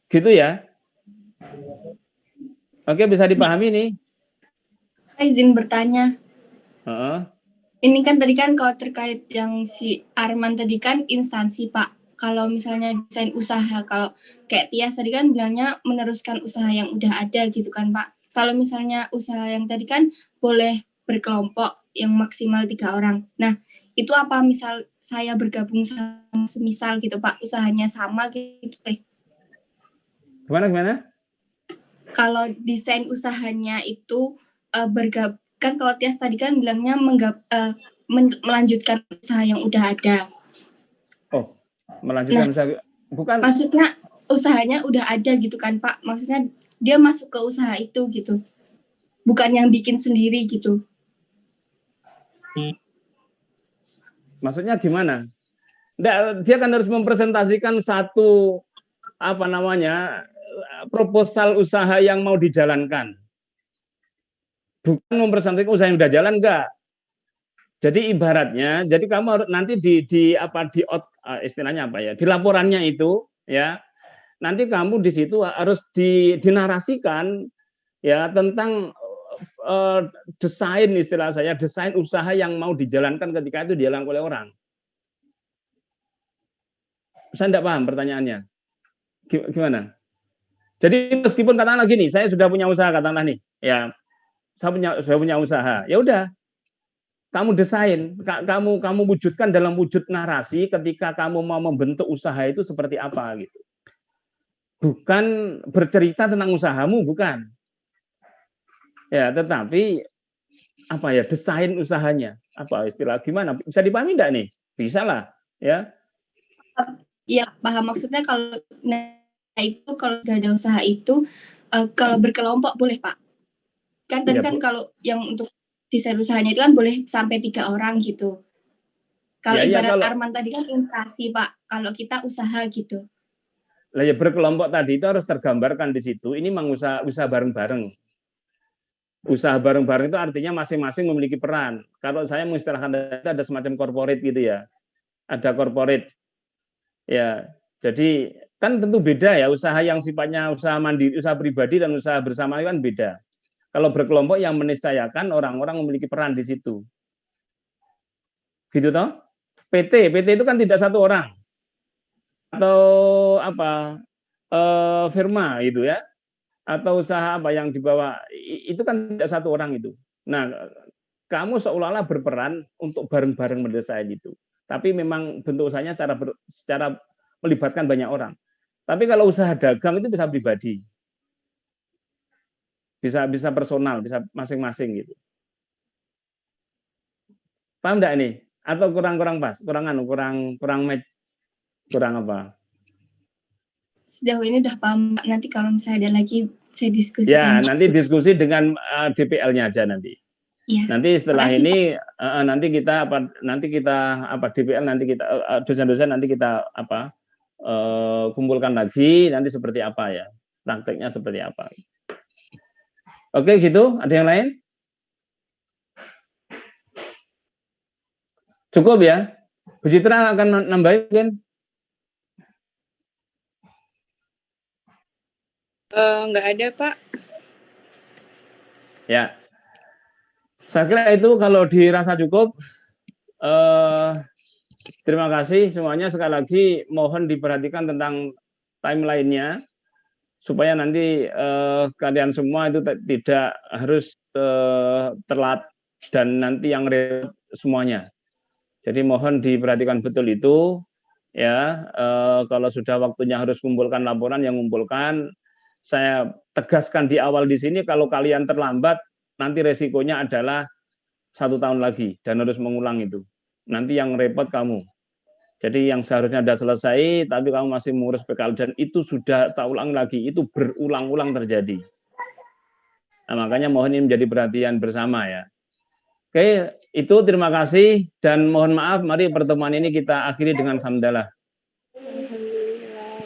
Gitu ya. Oke, bisa dipahami nih. Izin bertanya. Ini kan tadi kan kalau terkait yang si Arman tadi kan instansi Pak. Kalau misalnya desain usaha, kalau kayak Tias tadi kan bilangnya meneruskan usaha yang udah ada gitu kan Pak. Kalau misalnya usaha yang tadi kan boleh berkelompok yang maksimal 3 orang. Nah itu apa misal saya bergabung sama semisal gitu Pak, usahanya sama gitu. Gimana? Kalau desain usahanya itu bergabung, kan kalau Tias tadi kan bilangnya melanjutkan usaha yang udah ada. Oh, melanjutkan usaha, bukan? Maksudnya usahanya udah ada gitu kan Pak, maksudnya dia masuk ke usaha itu gitu, bukan yang bikin sendiri gitu. Maksudnya gimana? Dia kan harus mempresentasikan satu proposal usaha yang mau dijalankan. Bukan mempresentasikan usaha yang udah jalan, enggak. Jadi ibaratnya, jadi kamu harus nanti istilahnya apa ya? Di laporannya itu ya, nanti kamu di situ harus dinarasikan ya tentang desain, istilah saya, desain usaha yang mau dijalankan ketika itu dijalankan oleh orang. Saya tidak paham pertanyaannya. Gimana? Jadi meskipun katakanlah gini, saya sudah punya usaha, katakanlah nih, ya, saya sudah punya usaha, ya udah, kamu desain, kamu wujudkan dalam wujud narasi ketika kamu mau membentuk usaha itu seperti apa gitu. Bukan bercerita tentang usahamu, bukan. Ya, tetapi apa ya, desain usahanya, apa istilah gimana? Bisa dipahami enggak nih? Bisa lah, ya. Iya, paham maksudnya kalau itu kalau sudah ada usaha itu kalau berkelompok boleh, Pak. Kan tadi kan kalau yang untuk desain usahanya itu kan boleh sampai 3 orang gitu. Kalau ibarat Arman tadi kan instansi, Pak. Kalau kita usaha gitu. Lah ya berkelompok tadi itu harus tergambarkan di situ. Ini memang usaha bareng-bareng. Usaha bareng-bareng itu artinya masing-masing memiliki peran. Kalau saya mengistilahkan ada semacam corporate gitu ya. Ada corporate. Ya, jadi kan tentu beda ya, usaha yang sifatnya usaha mandiri, usaha pribadi dan usaha bersama kan beda. Kalau berkelompok yang meniscayakan orang-orang memiliki peran di situ. Gitu toh? PT itu kan tidak satu orang. Atau apa? Firma gitu ya. Atau usaha apa yang dibawa itu kan tidak satu orang itu. Nah, kamu seolah-olah berperan untuk bareng-bareng mendesain itu. Tapi memang bentuk usahanya secara melibatkan banyak orang. Tapi kalau usaha dagang itu bisa pribadi. Bisa personal, bisa masing-masing gitu. Paham enggak ini? Atau kurang pas? Kurang match, kurang apa? Sejauh ini udah paham. Nanti kalau misalnya ada lagi saya diskusi. Ya, nanti diskusi dengan DPL-nya aja nanti. Ya. Nanti setelah ini nanti kita DPL nanti kita dosen-dosen nanti kita kumpulkan lagi nanti seperti apa ya, prakteknya seperti apa. Oke, gitu. Ada yang lain? Cukup ya? Bu Citra akan nambahin kan? Nggak ada, Pak. Ya. Saya kira itu kalau dirasa cukup. Terima kasih semuanya. Sekali lagi mohon diperhatikan tentang timeline-nya. Supaya nanti kalian semua itu tidak harus telat dan nanti yang repot semuanya. Jadi mohon diperhatikan betul itu ya. Kalau sudah waktunya harus kumpulkan laporan, yang kumpulkan. Saya tegaskan di awal di sini, kalau kalian terlambat nanti resikonya adalah 1 tahun lagi dan harus mengulang itu. Nanti yang repot kamu. Jadi yang seharusnya sudah selesai, tapi kamu masih mengurus PKL dan itu sudah tak ulang lagi, itu berulang-ulang terjadi. Nah, makanya mohon ini menjadi perhatian bersama ya. Oke, itu terima kasih dan mohon maaf. Mari pertemuan ini kita akhiri dengan hamdalah.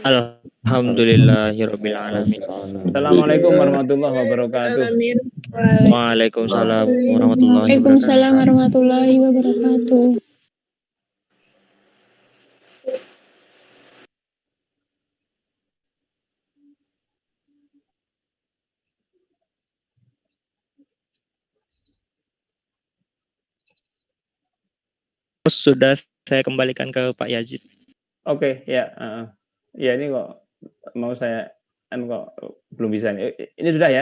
Alhamdulillahirabbil alamin. Assalamualaikum warahmatullahi wabarakatuh. Waalaikumsalam warahmatullahi wabarakatuh. Sudah saya kembalikan ke Pak Yazid. Oke, ya. Ya ini kok mau saya kok belum bisa. Ini sudah ya?